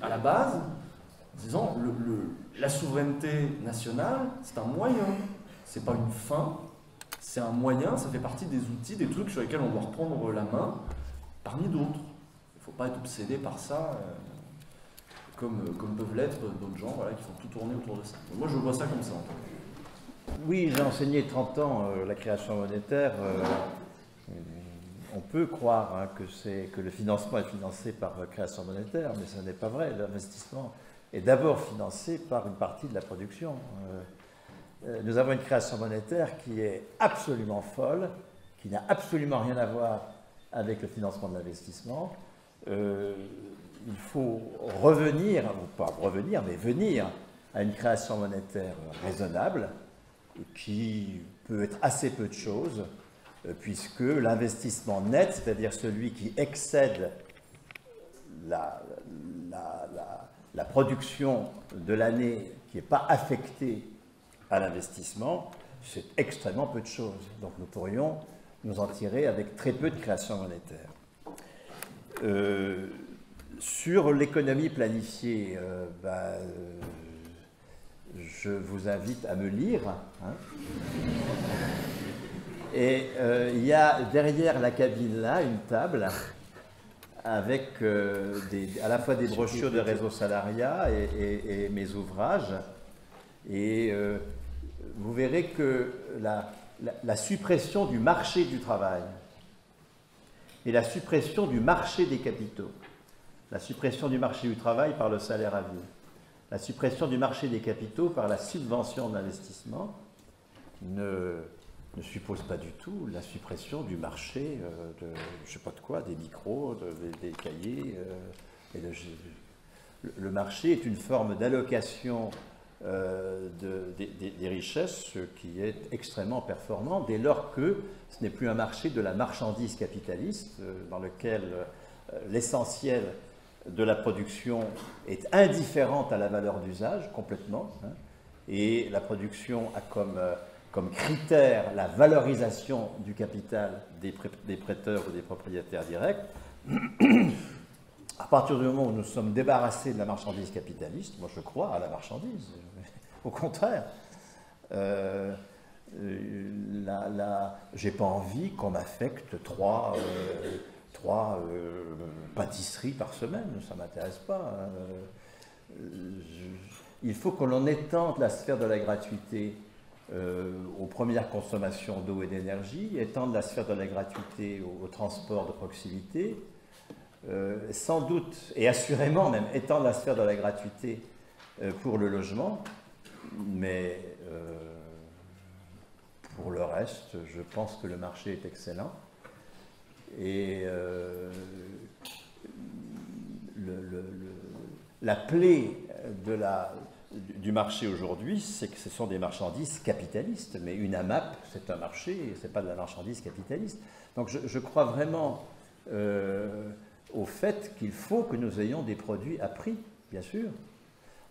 à la base, en disant la souveraineté nationale, c'est un moyen, c'est pas une fin, c'est un moyen, ça fait partie des outils, des trucs sur lesquels on doit reprendre la main, parmi d'autres. Il ne faut pas être obsédé par ça, comme peuvent l'être d'autres gens voilà, qui font tout tourner autour de ça. Donc moi je vois ça comme ça en tout cas. Oui, j'ai enseigné 30 ans la création monétaire. On peut croire hein, que le financement est financé par création monétaire, mais ce n'est pas vrai. L'investissement est d'abord financé par une partie de la production. Nous avons une création monétaire qui est absolument folle, qui n'a absolument rien à voir avec le financement de l'investissement. Il faut revenir, ou pas revenir, mais venir à une création monétaire raisonnable, qui peut être assez peu de choses, puisque l'investissement net, c'est-à-dire celui qui excède la production de l'année qui n'est pas affectée à l'investissement, c'est extrêmement peu de choses. Donc nous pourrions nous en tirer avec très peu de création monétaire. Sur l'économie planifiée, je vous invite à me lire. Hein. Et il y a derrière la cabine là une table avec à la fois des brochures de réseau salariat et mes ouvrages. Et vous verrez que la suppression du marché du travail et la suppression du marché des capitaux, la suppression du marché du travail par le salaire à vie, la suppression du marché des capitaux par la subvention d'investissement ne suppose pas du tout la suppression du marché de je ne sais pas de quoi, des micros, des cahiers. Le marché est une forme d'allocation des richesses qui est extrêmement performant dès lors que ce n'est plus un marché de la marchandise capitaliste dans lequel l'essentiel de la production est indifférente à la valeur d'usage complètement, hein, et la production a comme critère la valorisation du capital des prêteurs ou des propriétaires directs. À partir du moment où nous sommes débarrassés de la marchandise capitaliste, moi je crois à la marchandise, au contraire, j'ai pas envie qu'on m'affecte trois pâtisseries par semaine, ça ne m'intéresse pas. Il faut que l'on étende la sphère de la gratuité aux premières consommations d'eau et d'énergie, étendre la sphère de la gratuité au transport de proximité, sans doute, et assurément même, étendre la sphère de la gratuité pour le logement, mais pour le reste, je pense que le marché est excellent. Et la plaie du marché aujourd'hui, c'est que ce sont des marchandises capitalistes, mais une AMAP, c'est un marché, ce n'est pas de la marchandise capitaliste. Donc je crois vraiment au fait qu'il faut que nous ayons des produits à prix, bien sûr.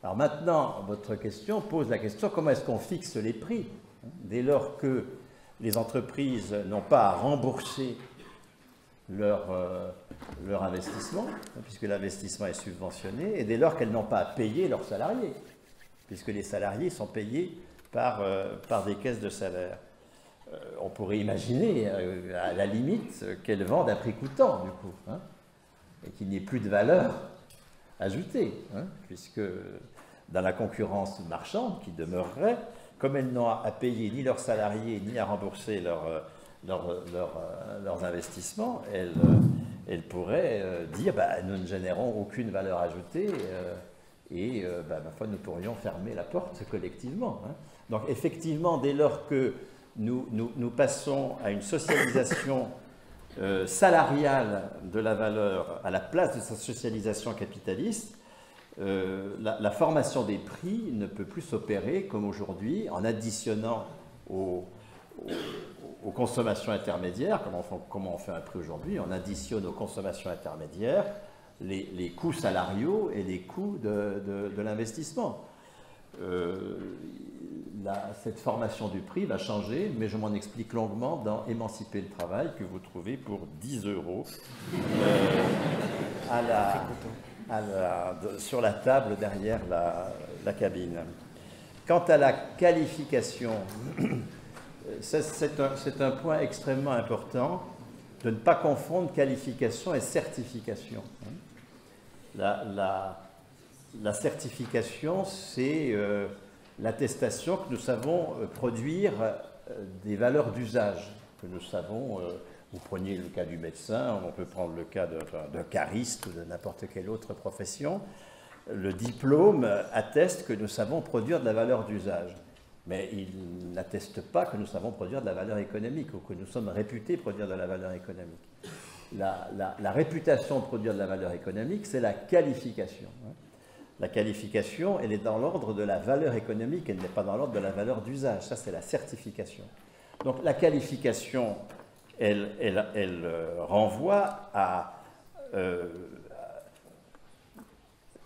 Alors maintenant, votre question pose la question, comment est-ce qu'on fixe les prix? Dès lors que les entreprises n'ont pas à rembourser leur investissement, puisque l'investissement est subventionné, et dès lors qu'elles n'ont pas à payer leurs salariés, puisque les salariés sont payés par des caisses de salaire. On pourrait imaginer, à la limite, qu'elles vendent à prix coûtant, du coup, hein, et qu'il n'y ait plus de valeur ajoutée, hein, puisque dans la concurrence marchande qui demeurerait, comme elles n'ont à payer ni leurs salariés, ni à rembourser leurs investissements, elles pourraient dire nous ne générons aucune valeur ajoutée ma foi, nous pourrions fermer la porte collectivement. Hein. Donc effectivement, dès lors que nous passons à une socialisation salariale de la valeur à la place de sa socialisation capitaliste, la formation des prix ne peut plus s'opérer comme aujourd'hui en additionnant aux consommations intermédiaires, comment on fait un prix aujourd'hui, on additionne aux consommations intermédiaires les coûts salariaux et les coûts de l'investissement. Cette formation du prix va changer, mais je m'en explique longuement dans Émanciper le travail, que vous trouvez pour 10 € sur la table derrière la cabine. Quant à la qualification, c'est un point extrêmement important de ne pas confondre qualification et certification. La certification, c'est l'attestation que nous savons produire des valeurs d'usage, que nous savons, vous preniez le cas du médecin, on peut prendre le cas d'un cariste ou de n'importe quelle autre profession, le diplôme atteste que nous savons produire de la valeur d'usage. Mais il n'atteste pas que nous savons produire de la valeur économique ou que nous sommes réputés produire de la valeur économique. La réputation de produire de la valeur économique, c'est la qualification. La qualification, elle est dans l'ordre de la valeur économique, elle n'est pas dans l'ordre de la valeur d'usage. Ça, c'est la certification. Donc la qualification, elle renvoie à,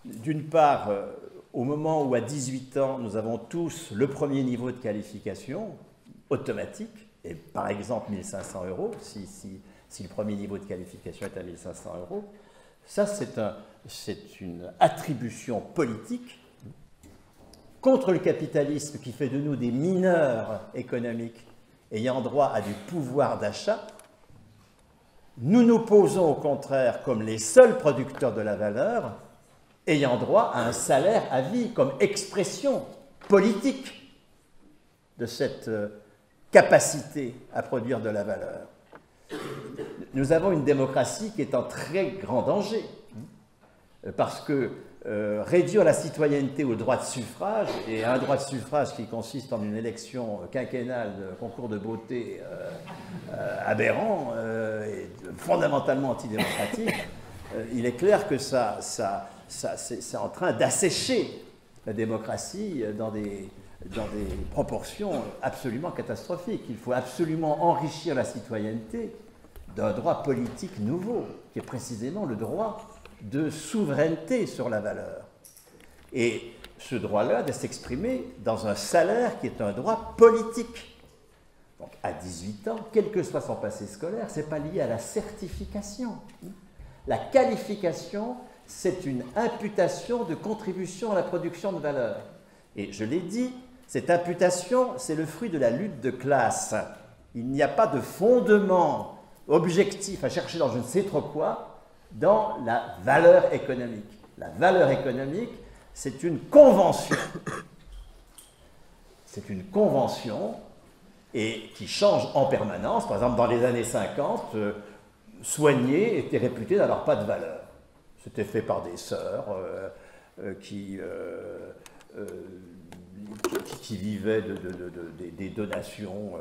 d'une part, au moment où à 18 ans, nous avons tous le premier niveau de qualification automatique, et par exemple 1 500 €, si le premier niveau de qualification est à 1 500 €, ça c'est une attribution politique contre le capitalisme qui fait de nous des mineurs économiques ayant droit à du pouvoir d'achat. Nous nous posons au contraire comme les seuls producteurs de la valeur ayant droit à un salaire à vie comme expression politique de cette capacité à produire de la valeur. Nous avons une démocratie qui est en très grand danger, parce que réduire la citoyenneté au droit de suffrage, et un droit de suffrage qui consiste en une élection quinquennale de concours de beauté aberrant et fondamentalement antidémocratique, il est clair que c'est en train d'assécher la démocratie dans des proportions absolument catastrophiques. Il faut absolument enrichir la citoyenneté d'un droit politique nouveau, qui est précisément le droit de souveraineté sur la valeur. Et ce droit-là doit s'exprimer dans un salaire qui est un droit politique. Donc à 18 ans, quel que soit son passé scolaire, ce n'est pas lié à la certification. La qualification, c'est une imputation de contribution à la production de valeur. Et je l'ai dit, cette imputation, c'est le fruit de la lutte de classe. Il n'y a pas de fondement objectif à chercher dans je ne sais trop quoi dans la valeur économique. La valeur économique, c'est une convention. C'est une convention et qui change en permanence. Par exemple, dans les années 50, soigner était réputé n'avoir pas de valeur. C'était fait par des sœurs qui vivaient des donations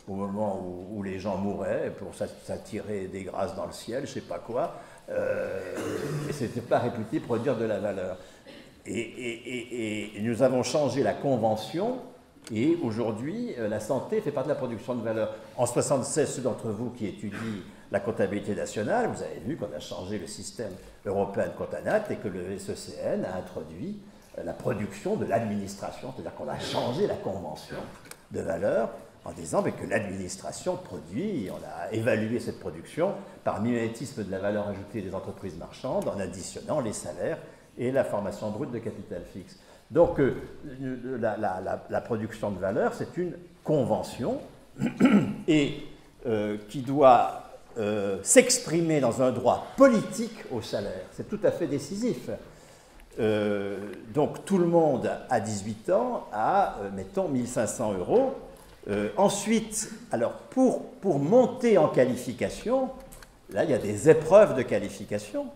au moment où les gens mouraient pour s'attirer des grâces dans le ciel, je ne sais pas quoi. Et ce n'était pas réputé produire de la valeur. Et nous avons changé la convention, et aujourd'hui, la santé fait partie de la production de valeur. En 1976, ceux d'entre vous qui étudient la comptabilité nationale, vous avez vu qu'on a changé le système européen de comptanat et que le SECN a introduit la production de l'administration, c'est-à-dire qu'on a changé la convention de valeur en disant que l'administration produit, on a évalué cette production par mimétisme de la valeur ajoutée des entreprises marchandes en additionnant les salaires et la formation brute de capital fixe. Donc la production de valeur, c'est une convention et qui doit s'exprimer dans un droit politique au salaire. C'est tout à fait décisif. Donc tout le monde à 18 ans a, mettons, 1 500 €. Ensuite, alors pour monter en qualification, là il y a des épreuves de qualification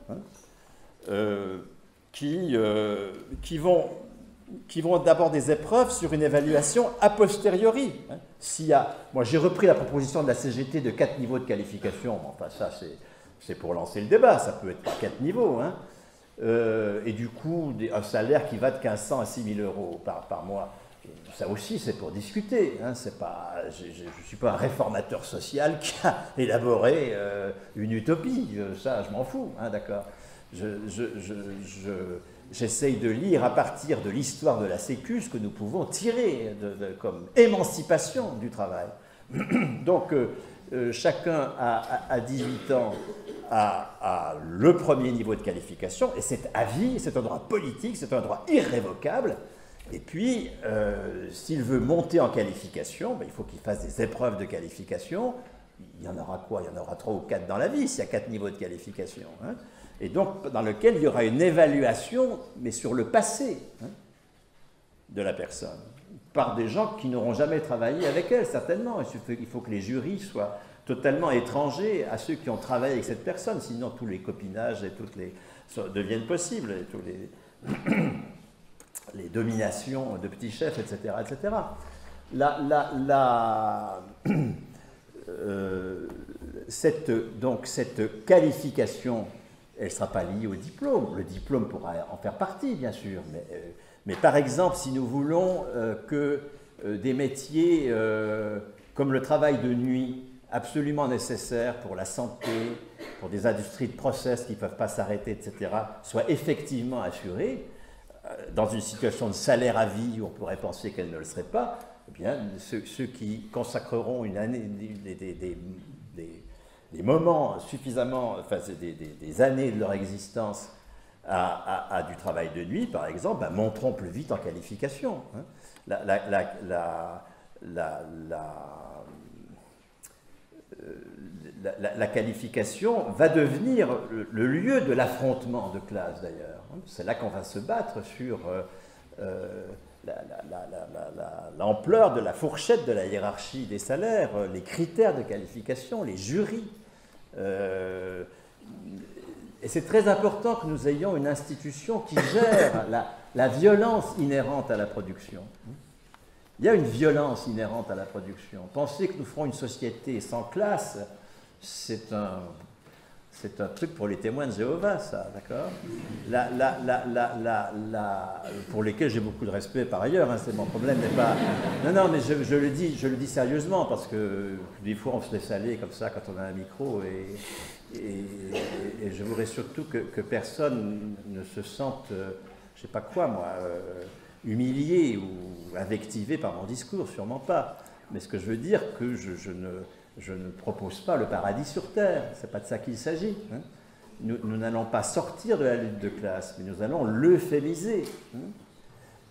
qui vont d'abord des épreuves sur une évaluation a posteriori. Moi j'ai repris la proposition de la CGT de 4 niveaux de qualification, enfin ça c'est pour lancer le débat, ça peut être pas 4 niveaux, et du coup un salaire qui va de 1500 à 6000 € par mois. Ça aussi, c'est pour discuter. Je ne suis pas un réformateur social qui a élaboré une utopie. Ça, je m'en fous, d'accord. J'essaye de lire à partir de l'histoire de la Sécu ce que nous pouvons tirer comme émancipation du travail. Donc, chacun à 18 ans a le premier niveau de qualification, et c'est à vie, c'est un droit politique, c'est un droit irrévocable. Et puis, s'il veut monter en qualification, il faut qu'il fasse des épreuves de qualification. Il y en aura quoi? Il y en aura 3 ou 4 dans la vie, s'il y a 4 niveaux de qualification. Et donc, dans lequel il y aura une évaluation, mais sur le passé de la personne, par des gens qui n'auront jamais travaillé avec elle, certainement. Il faut que les jurys soient totalement étrangers à ceux qui ont travaillé avec cette personne, sinon tous les copinages et deviennent possibles, et tous les dominations de petits chefs, etc. etc. Cette qualification, elle ne sera pas liée au diplôme. Le diplôme pourra en faire partie, bien sûr, mais par exemple, si nous voulons que des métiers comme le travail de nuit, absolument nécessaires pour la santé, pour des industries de process qui ne peuvent pas s'arrêter, etc., soient effectivement assurés, dans une situation de salaire à vie où on pourrait penser qu'elle ne le serait pas, eh bien, ceux qui consacreront une année, des moments suffisamment, enfin des années de leur existence à du travail de nuit, par exemple, monteront plus vite en qualification. La qualification va devenir le lieu de l'affrontement de classe, d'ailleurs. C'est là qu'on va se battre sur l'ampleur de la fourchette de la hiérarchie des salaires, les critères de qualification, les jurys. Et c'est très important que nous ayons une institution qui gère la violence inhérente à la production. Il y a une violence inhérente à la production. Penser que nous ferons une société sans classe, c'est un truc pour les témoins de Jéhovah, ça, d'accord? Pour lesquels j'ai beaucoup de respect par ailleurs, hein, c'est mon problème, mais pas... Non, mais je le dis sérieusement, parce que des fois on se laisse aller comme ça quand on a un micro, et je voudrais surtout que personne ne se sente, je sais pas quoi moi, humilié ou invectivé par mon discours, sûrement pas. Mais ce que je veux dire, que je ne propose pas le paradis sur terre, c'est pas de ça qu'il s'agit. Hein. Nous n'allons pas sortir de la lutte de classe, mais nous allons l'euphémiser. Hein.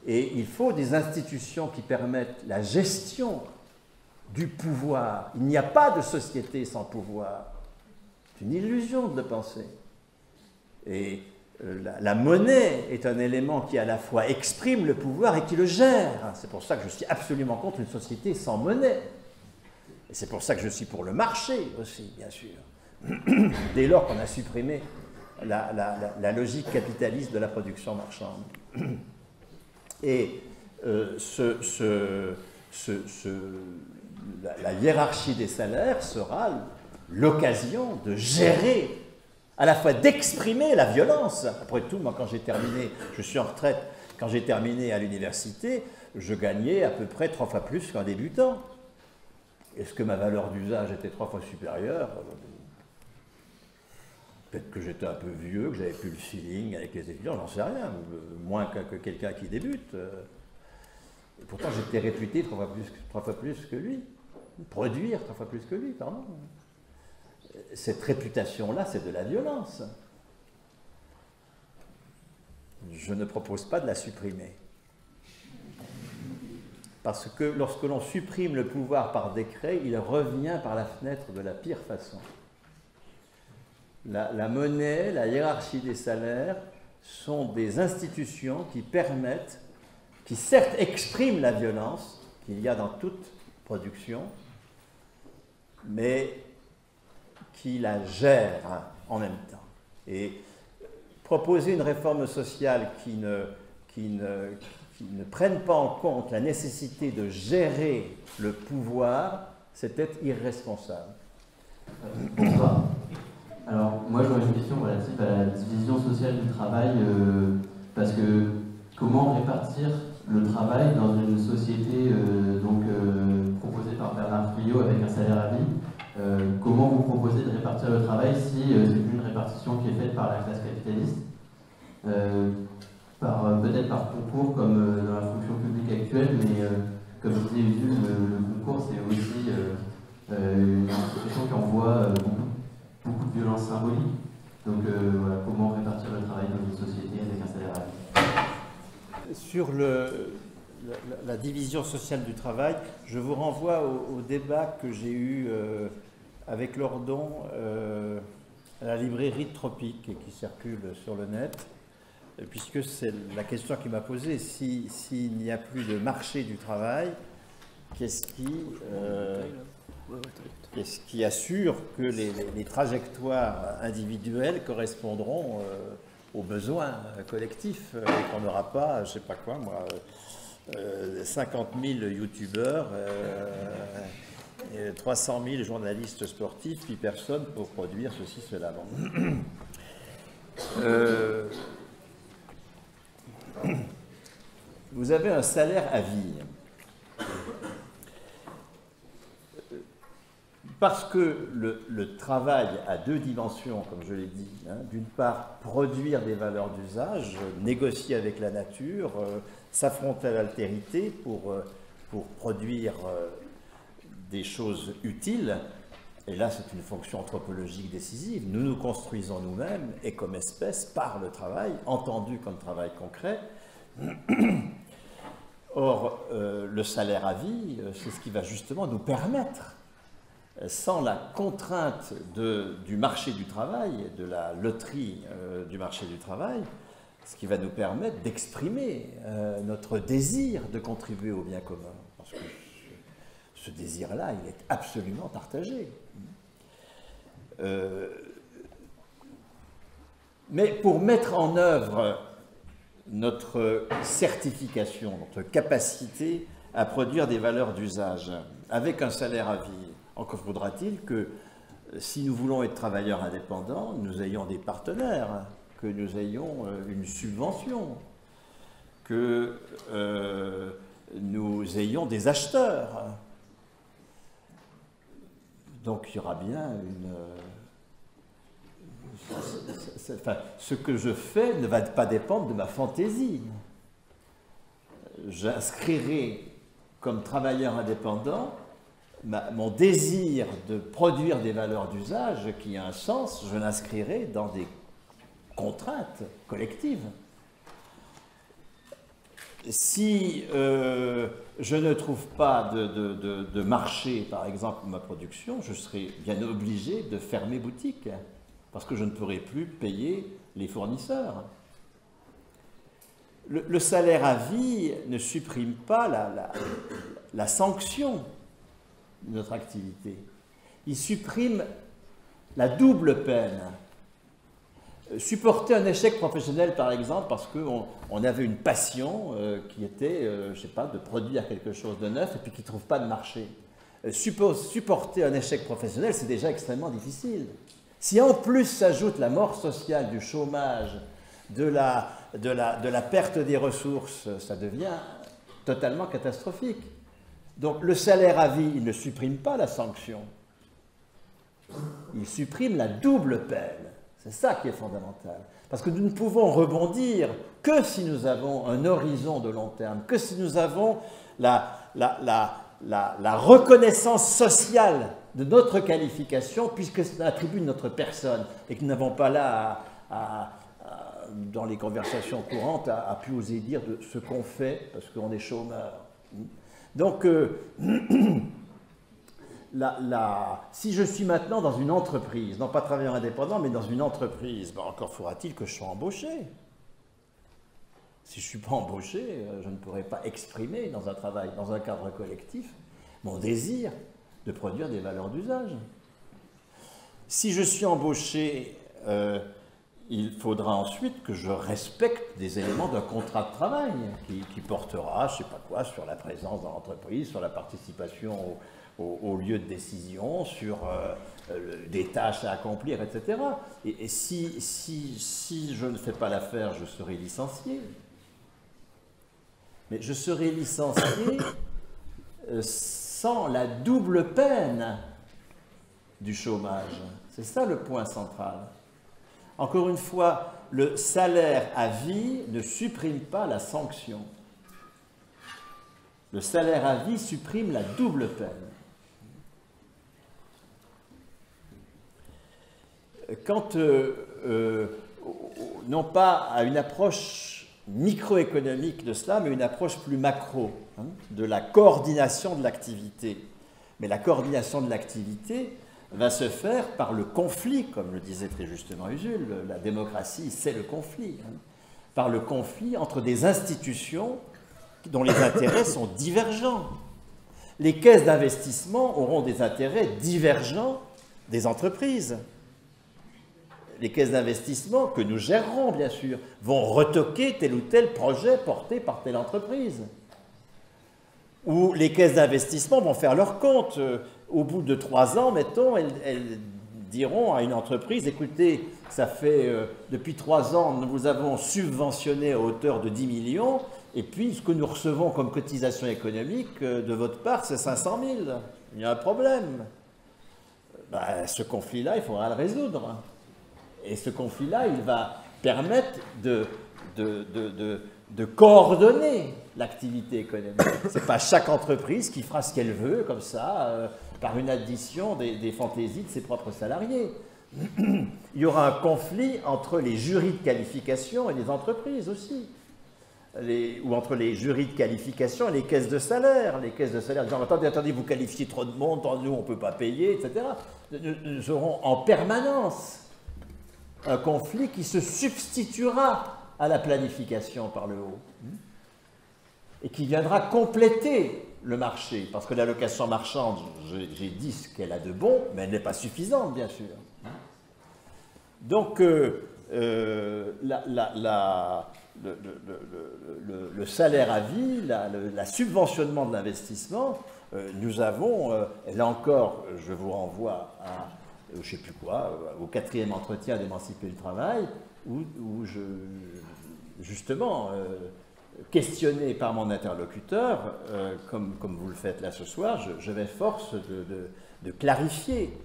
Et il faut des institutions qui permettent la gestion du pouvoir. Il n'y a pas de société sans pouvoir. C'est une illusion de le penser. Et la monnaie est un élément qui à la fois exprime le pouvoir et qui le gère. C'est pour ça que je suis absolument contre une société sans monnaie. Et c'est pour ça que je suis pour le marché aussi, bien sûr. Dès lors qu'on a supprimé la logique capitaliste de la production marchande. Et la hiérarchie des salaires sera l'occasion de gérer, à la fois d'exprimer la violence. Après tout, moi, quand j'ai terminé, je suis en retraite, quand j'ai terminé à l'université, je gagnais à peu près 3 fois plus qu'un débutant. Est-ce que ma valeur d'usage était 3 fois supérieure? Peut-être que j'étais un peu vieux, que j'avais plus le feeling avec les étudiants, j'en sais rien, moins que quelqu'un qui débute. Et pourtant, j'étais réputé 3 fois plus que lui. Produire 3 fois plus que lui, pardon. Cette réputation-là, c'est de la violence. Je ne propose pas de la supprimer. Parce que lorsque l'on supprime le pouvoir par décret, il revient par la fenêtre de la pire façon. La monnaie, la hiérarchie des salaires sont des institutions qui permettent, qui certes expriment la violence qu'il y a dans toute production, mais qui la gèrent en même temps. Et proposer une réforme sociale qui ne prenne pas en compte la nécessité de gérer le pouvoir, c'est être irresponsable. Bonsoir. Alors, moi j'aurais une question relative à la division sociale du travail, parce que comment répartir le travail dans une société proposée par Bernard Friot avec un salaire à vie? Comment vous proposez de répartir le travail si c'est une répartition qui est faite par la classe capitaliste, peut-être par concours comme dans la fonction publique actuelle, mais comme je disais Usul, le concours c'est aussi une institution qui envoie beaucoup de violence symbolique. Donc voilà, comment répartir le travail dans une société avec un salaire à vie? Sur la division sociale du travail, je vous renvoie au débat que j'ai eu avec Lordon à la librairie de Tropique et qui circule sur le net, puisque c'est la question qu'il m'a posée. S'il n'y a plus de marché du travail, qu'est-ce qui assure que les trajectoires individuelles correspondront aux besoins collectifs et qu'on n'aura pas, je ne sais pas quoi, moi, 50 000 youtubeurs, 300 000 journalistes sportifs, puis personne pour produire ceci, cela. Vous avez un salaire à vie. Parce que le travail a 2 dimensions, comme je l'ai dit. Hein. D'une part, produire des valeurs d'usage, négocier avec la nature, s'affronter à l'altérité pour produire des choses utiles. Et là, c'est une fonction anthropologique décisive. Nous nous construisons nous-mêmes et comme espèce par le travail, entendu comme travail concret. Or, le salaire à vie, c'est ce qui va justement nous permettre, sans la contrainte du marché du travail, de la loterie du marché du travail, ce qui va nous permettre d'exprimer notre désir de contribuer au bien commun. Parce que ce désir-là, il est absolument partagé. Mais pour mettre en œuvre notre certification, notre capacité à produire des valeurs d'usage avec un salaire à vie, encore faudra-t-il que si nous voulons être travailleurs indépendants, nous ayons des partenaires, que nous ayons une subvention, que nous ayons des acheteurs. Donc il y aura bien une... Enfin, ce que je fais ne va pas dépendre de ma fantaisie. J'inscrirai comme travailleur indépendant mon désir de produire des valeurs d'usage qui a un sens, je l'inscrirai dans des contraintes collectives. Si je ne trouve pas de marché, par exemple, pour ma production, je serai bien obligé de fermer boutique, parce que je ne pourrai plus payer les fournisseurs. Le salaire à vie ne supprime pas la sanction de notre activité. Il supprime la double peine. Supporter un échec professionnel, par exemple, parce qu'on avait une passion qui était, je ne sais pas, de produire quelque chose de neuf et puis qui ne trouve pas de marché. Supporter un échec professionnel, c'est déjà extrêmement difficile. Si en plus s'ajoute la mort sociale, du chômage, de la perte des ressources, ça devient totalement catastrophique. Donc le salaire à vie, il ne supprime pas la sanction. Il supprime la double peine. C'est ça qui est fondamental. Parce que nous ne pouvons rebondir que si nous avons un horizon de long terme, que si nous avons la reconnaissance sociale de notre qualification, puisque c'est un attribut de notre personne, et que nous n'avons pas là, dans les conversations courantes, à pu oser dire de ce qu'on fait, parce qu'on est chômeur. Donc, si je suis maintenant dans une entreprise, non pas travailleur indépendant, mais dans une entreprise, ben encore faudra-t-il que je sois embauché. Si je ne suis pas embauché, je ne pourrai pas exprimer dans un travail, dans un cadre collectif, mon désir de produire des valeurs d'usage. Si je suis embauché, il faudra ensuite que je respecte des éléments d'un contrat de travail qui portera, je ne sais pas quoi, sur la présence dans l'entreprise, sur la participation au lieu de décision, sur des tâches à accomplir, etc. Et si je ne fais pas l'affaire, je serai licencié. Mais je serai licencié sans la double peine du chômage. C'est ça le point central. Encore une fois, le salaire à vie ne supprime pas la sanction. Le salaire à vie supprime la double peine. Quant, non pas à une approche microéconomique de cela, mais une approche plus macro, de la coordination de l'activité. Mais la coordination de l'activité va se faire par le conflit, comme le disait très justement Usul, la démocratie, c'est le conflit, par le conflit entre des institutions dont les intérêts sont divergents. Les caisses d'investissement auront des intérêts divergents des entreprises. Les caisses d'investissement, que nous gérerons bien sûr, vont retoquer tel ou tel projet porté par telle entreprise. Ou les caisses d'investissement vont faire leur compte. Au bout de 3 ans, mettons, elles diront à une entreprise, écoutez, ça fait depuis 3 ans, nous vous avons subventionné à hauteur de 10 millions, et puis ce que nous recevons comme cotisation économique de votre part, c'est 500 000. Il y a un problème. Ben, ce conflit-là, il faudra le résoudre. Et ce conflit-là, il va permettre de coordonner l'activité économique. Ce n'est pas chaque entreprise qui fera ce qu'elle veut, comme ça, par une addition des fantaisies de ses propres salariés. Il y aura un conflit entre les jurys de qualification et les entreprises aussi. Ou entre les jurys de qualification et les caisses de salaire. Les caisses de salaire disant, attendez, vous qualifiez trop de monde, nous on ne peut pas payer, etc. Nous aurons en permanence un conflit qui se substituera à la planification par le haut, et qui viendra compléter le marché, parce que la location marchande, j'ai dit ce qu'elle a de bon, mais elle n'est pas suffisante, bien sûr. Donc, le salaire à vie, la subventionnement de l'investissement, nous avons, là encore, je vous renvoie à, je ne sais plus quoi, au 4e entretien d'Émanciper le travail, où justement, questionné par mon interlocuteur, comme vous le faites là ce soir, je vais force de clarifier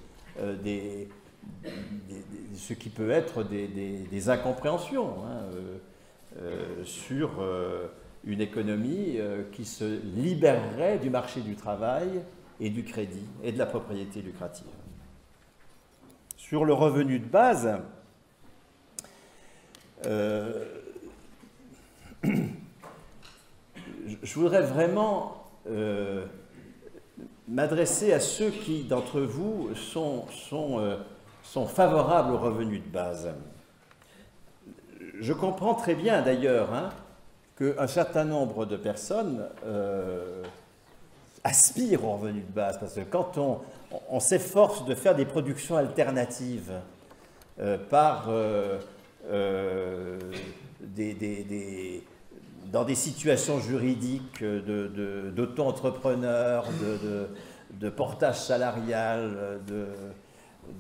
ce qui peut être des incompréhensions sur une économie qui se libérerait du marché du travail et du crédit et de la propriété lucrative. Sur le revenu de base, je voudrais vraiment m'adresser à ceux qui, d'entre vous, sont favorables au revenu de base. Je comprends très bien, d'ailleurs, qu'un certain nombre de personnes aspirent au revenu de base, parce que quand on s'efforce de faire des productions alternatives dans des situations juridiques d'auto-entrepreneurs, de portage salarial,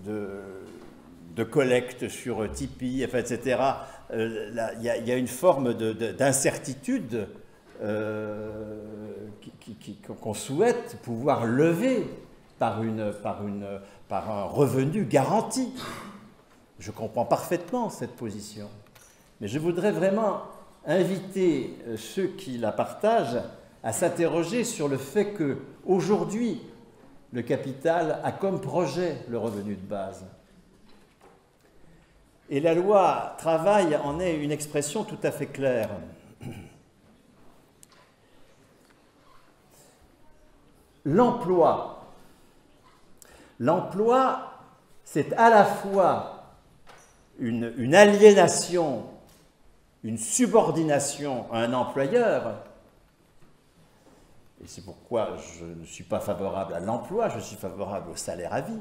de collecte sur Tipeee, enfin, etc., il y a une forme d'incertitude qu'on souhaite pouvoir lever par un revenu garanti. Je comprends parfaitement cette position, mais je voudrais vraiment inviter ceux qui la partagent à s'interroger sur le fait qu'aujourd'hui, le capital a comme projet le revenu de base. Et la loi travail en est une expression tout à fait claire. L'emploi, c'est à la fois une aliénation, une subordination à un employeur, et c'est pourquoi je ne suis pas favorable à l'emploi, je suis favorable au salaire à vie,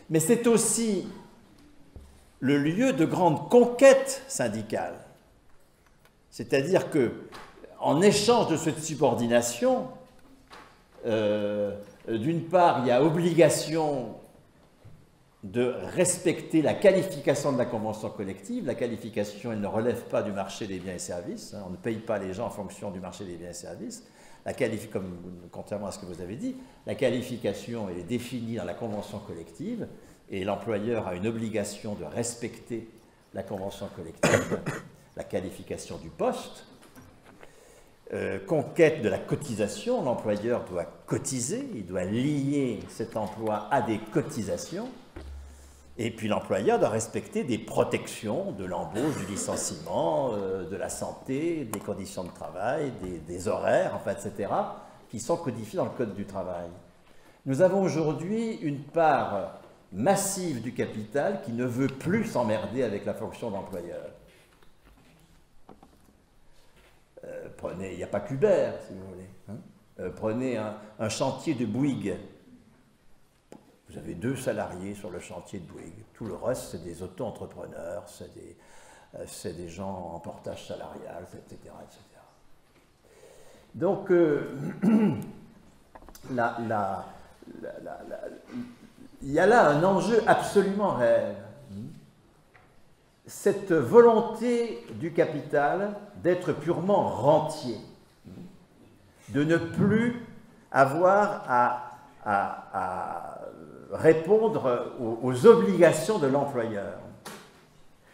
mais c'est aussi le lieu de grande conquête syndicale. C'est-à-dire que, en échange de cette subordination, d'une part, il y a obligation de respecter la qualification de la convention collective. La qualification, elle ne relève pas du marché des biens et services. On ne paye pas les gens en fonction du marché des biens et services. Contrairement à ce que vous avez dit, la qualification, elle est définie dans la convention collective et l'employeur a une obligation de respecter la convention collective, la qualification du poste. Conquête de la cotisation, l'employeur doit cotiser, il doit lier cet emploi à des cotisations. Et puis l'employeur doit respecter des protections de l'embauche, du licenciement, de la santé, des conditions de travail, des horaires, enfin, etc., qui sont codifiés dans le Code du travail. Nous avons aujourd'hui une part massive du capital qui ne veut plus s'emmerder avec la fonction d'employeur. Prenez, il n'y a pas qu'Uber, si vous voulez. Prenez un chantier de Bouygues. Vous avez 2 salariés sur le chantier de Bouygues. Tout le reste, c'est des auto-entrepreneurs, c'est des gens en portage salarial, etc. etc. Donc, il y a là un enjeu absolument réel. Cette volonté du capital d'être purement rentier, de ne plus avoir à répondre aux obligations de l'employeur,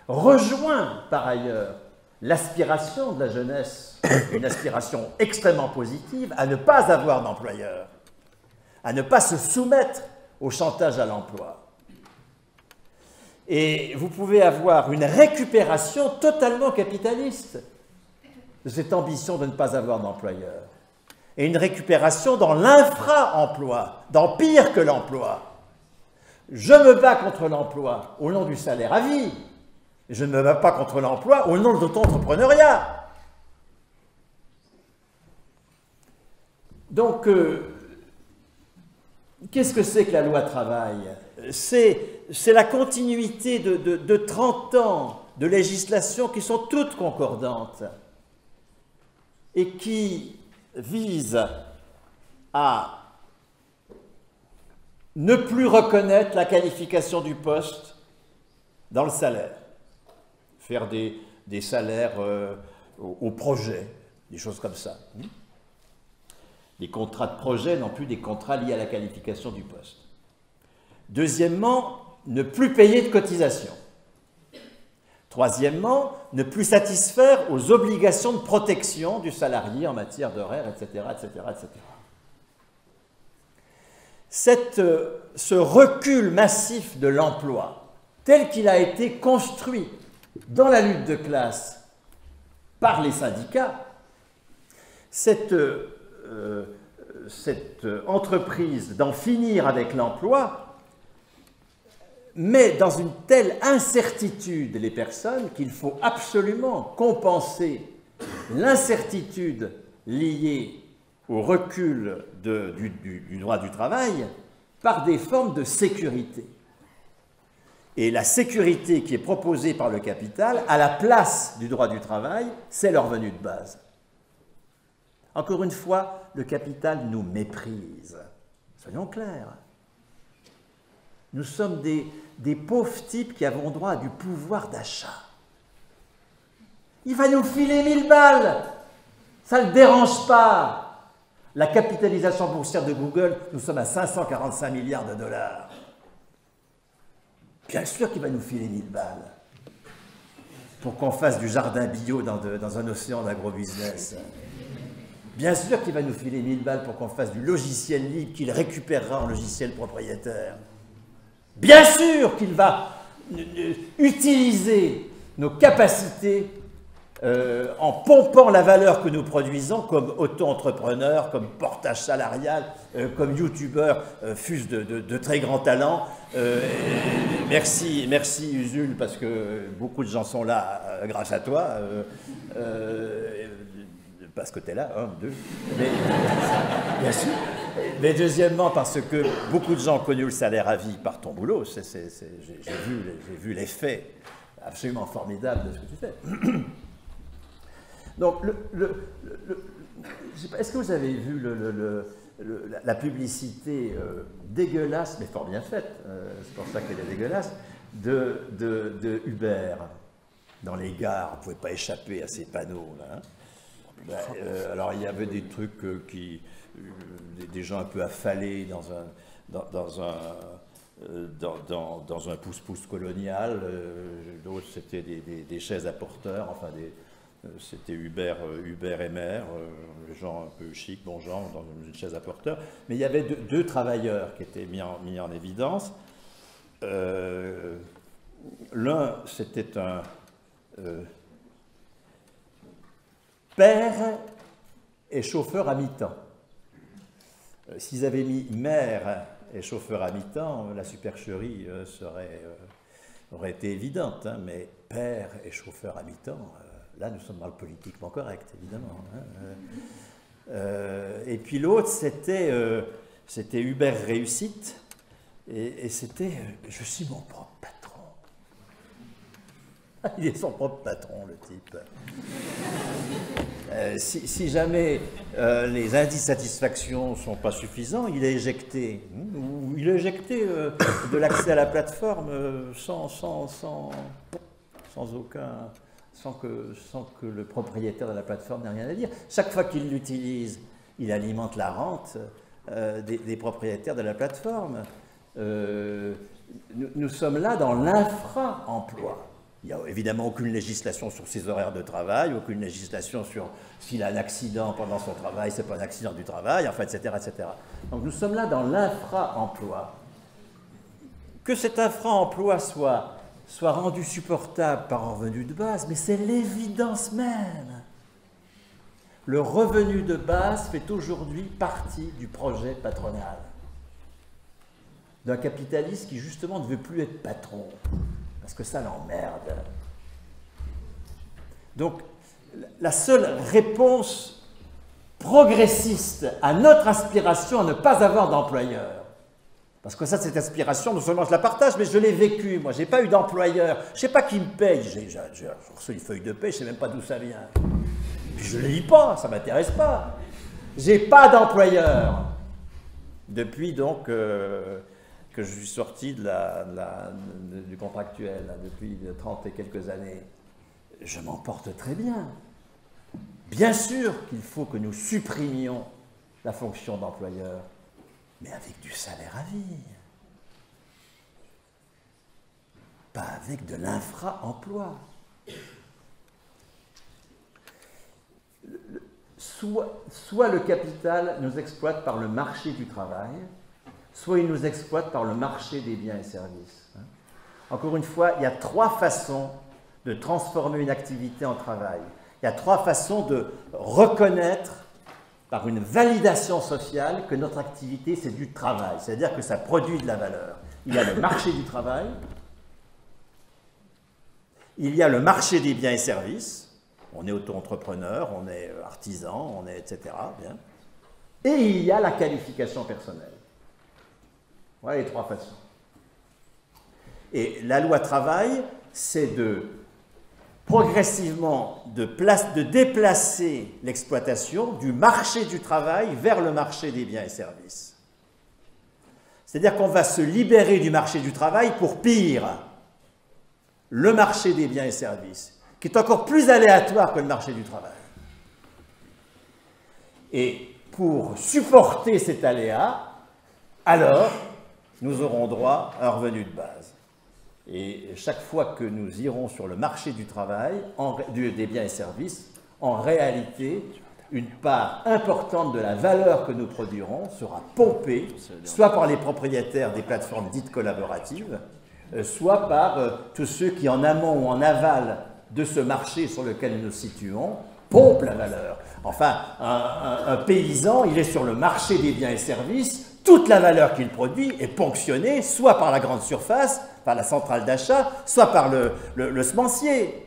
rejoint par ailleurs l'aspiration de la jeunesse, une aspiration extrêmement positive, à ne pas avoir d'employeur, à ne pas se soumettre au chantage à l'emploi. Et vous pouvez avoir une récupération totalement capitaliste de cette ambition de ne pas avoir d'employeur. Et une récupération dans l'infra-emploi, dans pire que l'emploi. Je me bats contre l'emploi au nom du salaire à vie, Je ne me bats pas contre l'emploi au nom de l'auto-entrepreneuriat. Donc, qu'est-ce que c'est que la loi travail? C'est la continuité de 30 ans de législation qui sont toutes concordantes et qui visent à ne plus reconnaître la qualification du poste dans le salaire. Faire des salaires au projet, des choses comme ça. Des contrats de projet, non plus des contrats liés à la qualification du poste. Deuxièmement, ne plus payer de cotisations. Troisièmement, ne plus satisfaire aux obligations de protection du salarié en matière d'horaire, etc., etc., etc. Ce recul massif de l'emploi, tel qu'il a été construit dans la lutte de classe par les syndicats, cette entreprise d'en finir avec l'emploi met dans une telle incertitude les personnes qu'il faut absolument compenser l'incertitude liée au recul du droit du travail par des formes de sécurité. Et la sécurité qui est proposée par le capital, à la place du droit du travail, c'est le revenu de base. Encore une fois, le capital nous méprise. Soyons clairs. Nous sommes des pauvres types qui avons droit à du pouvoir d'achat. Il va nous filer 1000 balles. Ça ne le dérange pas. La capitalisation boursière de Google, nous sommes à 545 milliards de dollars. Bien sûr qu'il va nous filer 1000 balles pour qu'on fasse du jardin bio dans un océan d'agrobusiness. Bien sûr qu'il va nous filer 1000 balles pour qu'on fasse du logiciel libre qu'il récupérera en logiciel propriétaire. Bien sûr qu'il va utiliser nos capacités en pompant la valeur que nous produisons comme auto-entrepreneurs, comme portage salarial, comme youtubeurs, fût-ce de très grands talents. Merci Usul, parce que beaucoup de gens sont là grâce à toi. Parce que tu es là, deux. Mais, bien sûr. Mais deuxièmement, parce que beaucoup de gens ont connu le salaire à vie par ton boulot. J'ai vu l'effet absolument formidable de ce que tu fais. Donc, est-ce que vous avez vu la publicité dégueulasse, mais fort bien faite, c'est pour ça qu'elle est dégueulasse, de Uber dans les gares? Vous ne pouvez pas échapper à ces panneaux, là. Alors, il y avait des trucs des gens un peu affalés dans un pouce-pouce colonial. D'autres, c'était des chaises à porteurs, enfin, c'était Uber et mère, les gens un peu chics, bon genre, dans une chaise à porteurs. Mais il y avait deux travailleurs qui étaient mis en évidence. L'un, c'était un père et chauffeur à mi-temps. S'ils avaient mis mère et chauffeur à mi-temps, la supercherie aurait été évidente, hein, mais père et chauffeur à mi-temps, là nous sommes dans le politiquement correct, évidemment. Hein. Et puis l'autre, c'était Uber Réussite, et c'était je suis mon propre patron. Il est son propre patron, le type. Si jamais les indices de satisfaction ne sont pas suffisants, il est éjecté. Ou il est éjecté de l'accès à la plateforme sans que le propriétaire de la plateforme n'ait rien à dire. Chaque fois qu'il l'utilise, il alimente la rente des propriétaires de la plateforme. Nous sommes là dans l'infra-emploi. Il n'y a évidemment aucune législation sur ses horaires de travail, aucune législation sur s'il a un accident pendant son travail, c'est pas un accident du travail, enfin, etc., etc. Donc nous sommes là dans l'infra-emploi. Que cet infra-emploi soit rendu supportable par un revenu de base, mais c'est l'évidence même. Le revenu de base fait aujourd'hui partie du projet patronal. D'un capitaliste qui justement ne veut plus être patron. Parce que ça l'emmerde. Donc, la seule réponse progressiste à notre aspiration à ne pas avoir d'employeur, parce que ça, cette aspiration, non seulement je la partage, mais je l'ai vécue. Moi, je n'ai pas eu d'employeur. Je ne sais pas qui me paye. J'ai reçu une feuille de paie, je ne sais même pas d'où ça vient. Puis je ne lis pas, ça ne m'intéresse pas. Je n'ai pas d'employeur. Depuis donc que je suis sorti du contractuel, là, depuis 30 et quelques années, je m'en porte très bien. Bien sûr qu'il faut que nous supprimions la fonction d'employeur, mais avec du salaire à vie. Pas avec de l'infra-emploi. Soit le capital nous exploite par le marché du travail, soit il nous exploite par le marché des biens et services. Encore une fois, il y a 3 façons de transformer une activité en travail. Il y a 3 façons de reconnaître par une validation sociale que notre activité, c'est du travail, c'est-à-dire que ça produit de la valeur. Il y a le marché du travail, il y a le marché des biens et services, on est auto-entrepreneur, on est artisan, on est etc. Bien. Et il y a la qualification personnelle. Voilà les 3 façons. Et la loi travail, c'est de progressivement de déplacer l'exploitation du marché du travail vers le marché des biens et services. C'est-à-dire qu'on va se libérer du marché du travail pour pire, le marché des biens et services, qui est encore plus aléatoire que le marché du travail. Et pour supporter cet aléa, alors, nous aurons droit à un revenu de base. Et chaque fois que nous irons sur le marché du travail, des biens et services, en réalité, une part importante de la valeur que nous produirons sera pompée, soit par les propriétaires des plateformes dites collaboratives, soit par tous ceux qui, en amont ou en aval de ce marché sur lequel nous nous situons, pompent la valeur. Enfin, un paysan, il est sur le marché des biens et services, toute la valeur qu'il produit est ponctionnée soit par la grande surface, par la centrale d'achat, soit par le semencier.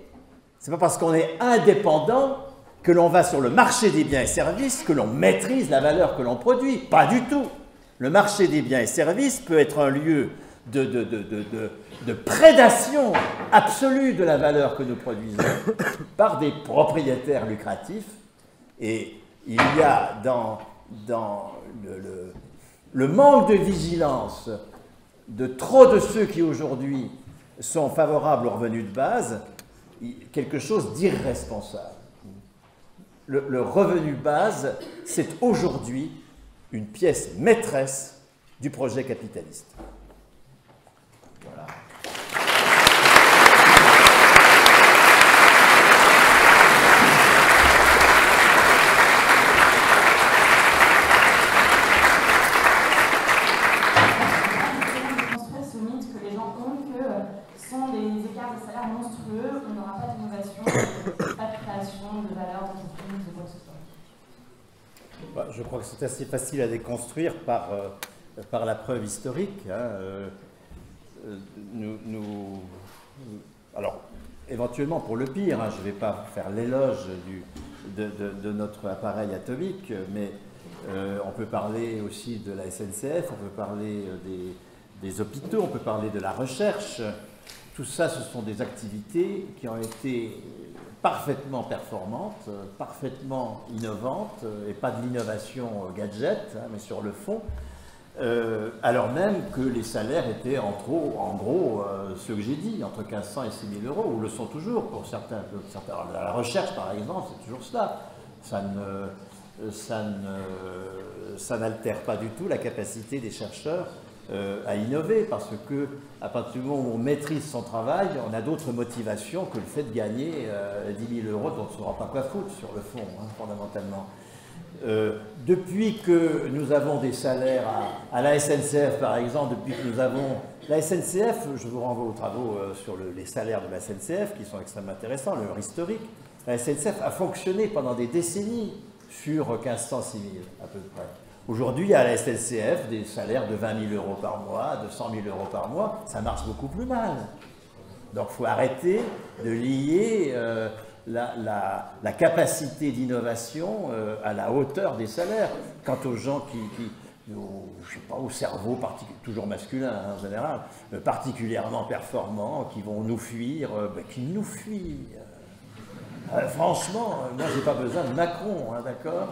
Ce n'est pas parce qu'on est indépendant que l'on va sur le marché des biens et services que l'on maîtrise la valeur que l'on produit. Pas du tout. Le marché des biens et services peut être un lieu de prédation absolue de la valeur que nous produisons par des propriétaires lucratifs. Et il y a dans le manque de vigilance de trop de ceux qui aujourd'hui sont favorables au revenu de base, quelque chose d'irresponsable. Le revenu de base, c'est aujourd'hui une pièce maîtresse du projet capitaliste. Voilà. On n'aura pas d'innovation, pas de création, de valeur, d'entreprise, de quoi que ce soit. Je crois que c'est assez facile à déconstruire par la preuve historique. Alors, éventuellement pour le pire, je ne vais pas faire l'éloge de notre appareil atomique, mais on peut parler aussi de la SNCF, on peut parler des hôpitaux, on peut parler de la recherche. Tout ça, ce sont des activités qui ont été parfaitement performantes, parfaitement innovantes, et pas de l'innovation gadget, mais sur le fond, alors même que les salaires étaient en gros ceux que j'ai dit, entre 1500 et 6000 euros, ou le sont toujours pour certains. La recherche, par exemple, c'est toujours cela. Ça n'altère pas du tout la capacité des chercheurs à innover, parce que à partir du moment où on maîtrise son travail, on a d'autres motivations que le fait de gagner 10 000 euros dont on ne saura pas quoi foutre sur le fond, fondamentalement. Depuis que nous avons des salaires à la SNCF, par exemple, depuis que nous avons... La SNCF, je vous renvoie aux travaux sur les salaires de la SNCF, qui sont extrêmement intéressants, leur historique. La SNCF a fonctionné pendant des décennies sur 1500, 6 000 à peu près. Aujourd'hui, à la SNCF, des salaires de 20 000 euros par mois, de 100 000 euros par mois, ça marche beaucoup plus mal. Donc il faut arrêter de lier la capacité d'innovation à la hauteur des salaires. Quant aux gens je sais pas, au cerveau toujours masculin hein, en général, particulièrement performants, qui vont nous fuir, qu'ils nous fuient. Franchement, moi j'ai pas besoin de Macron, hein, d'accord.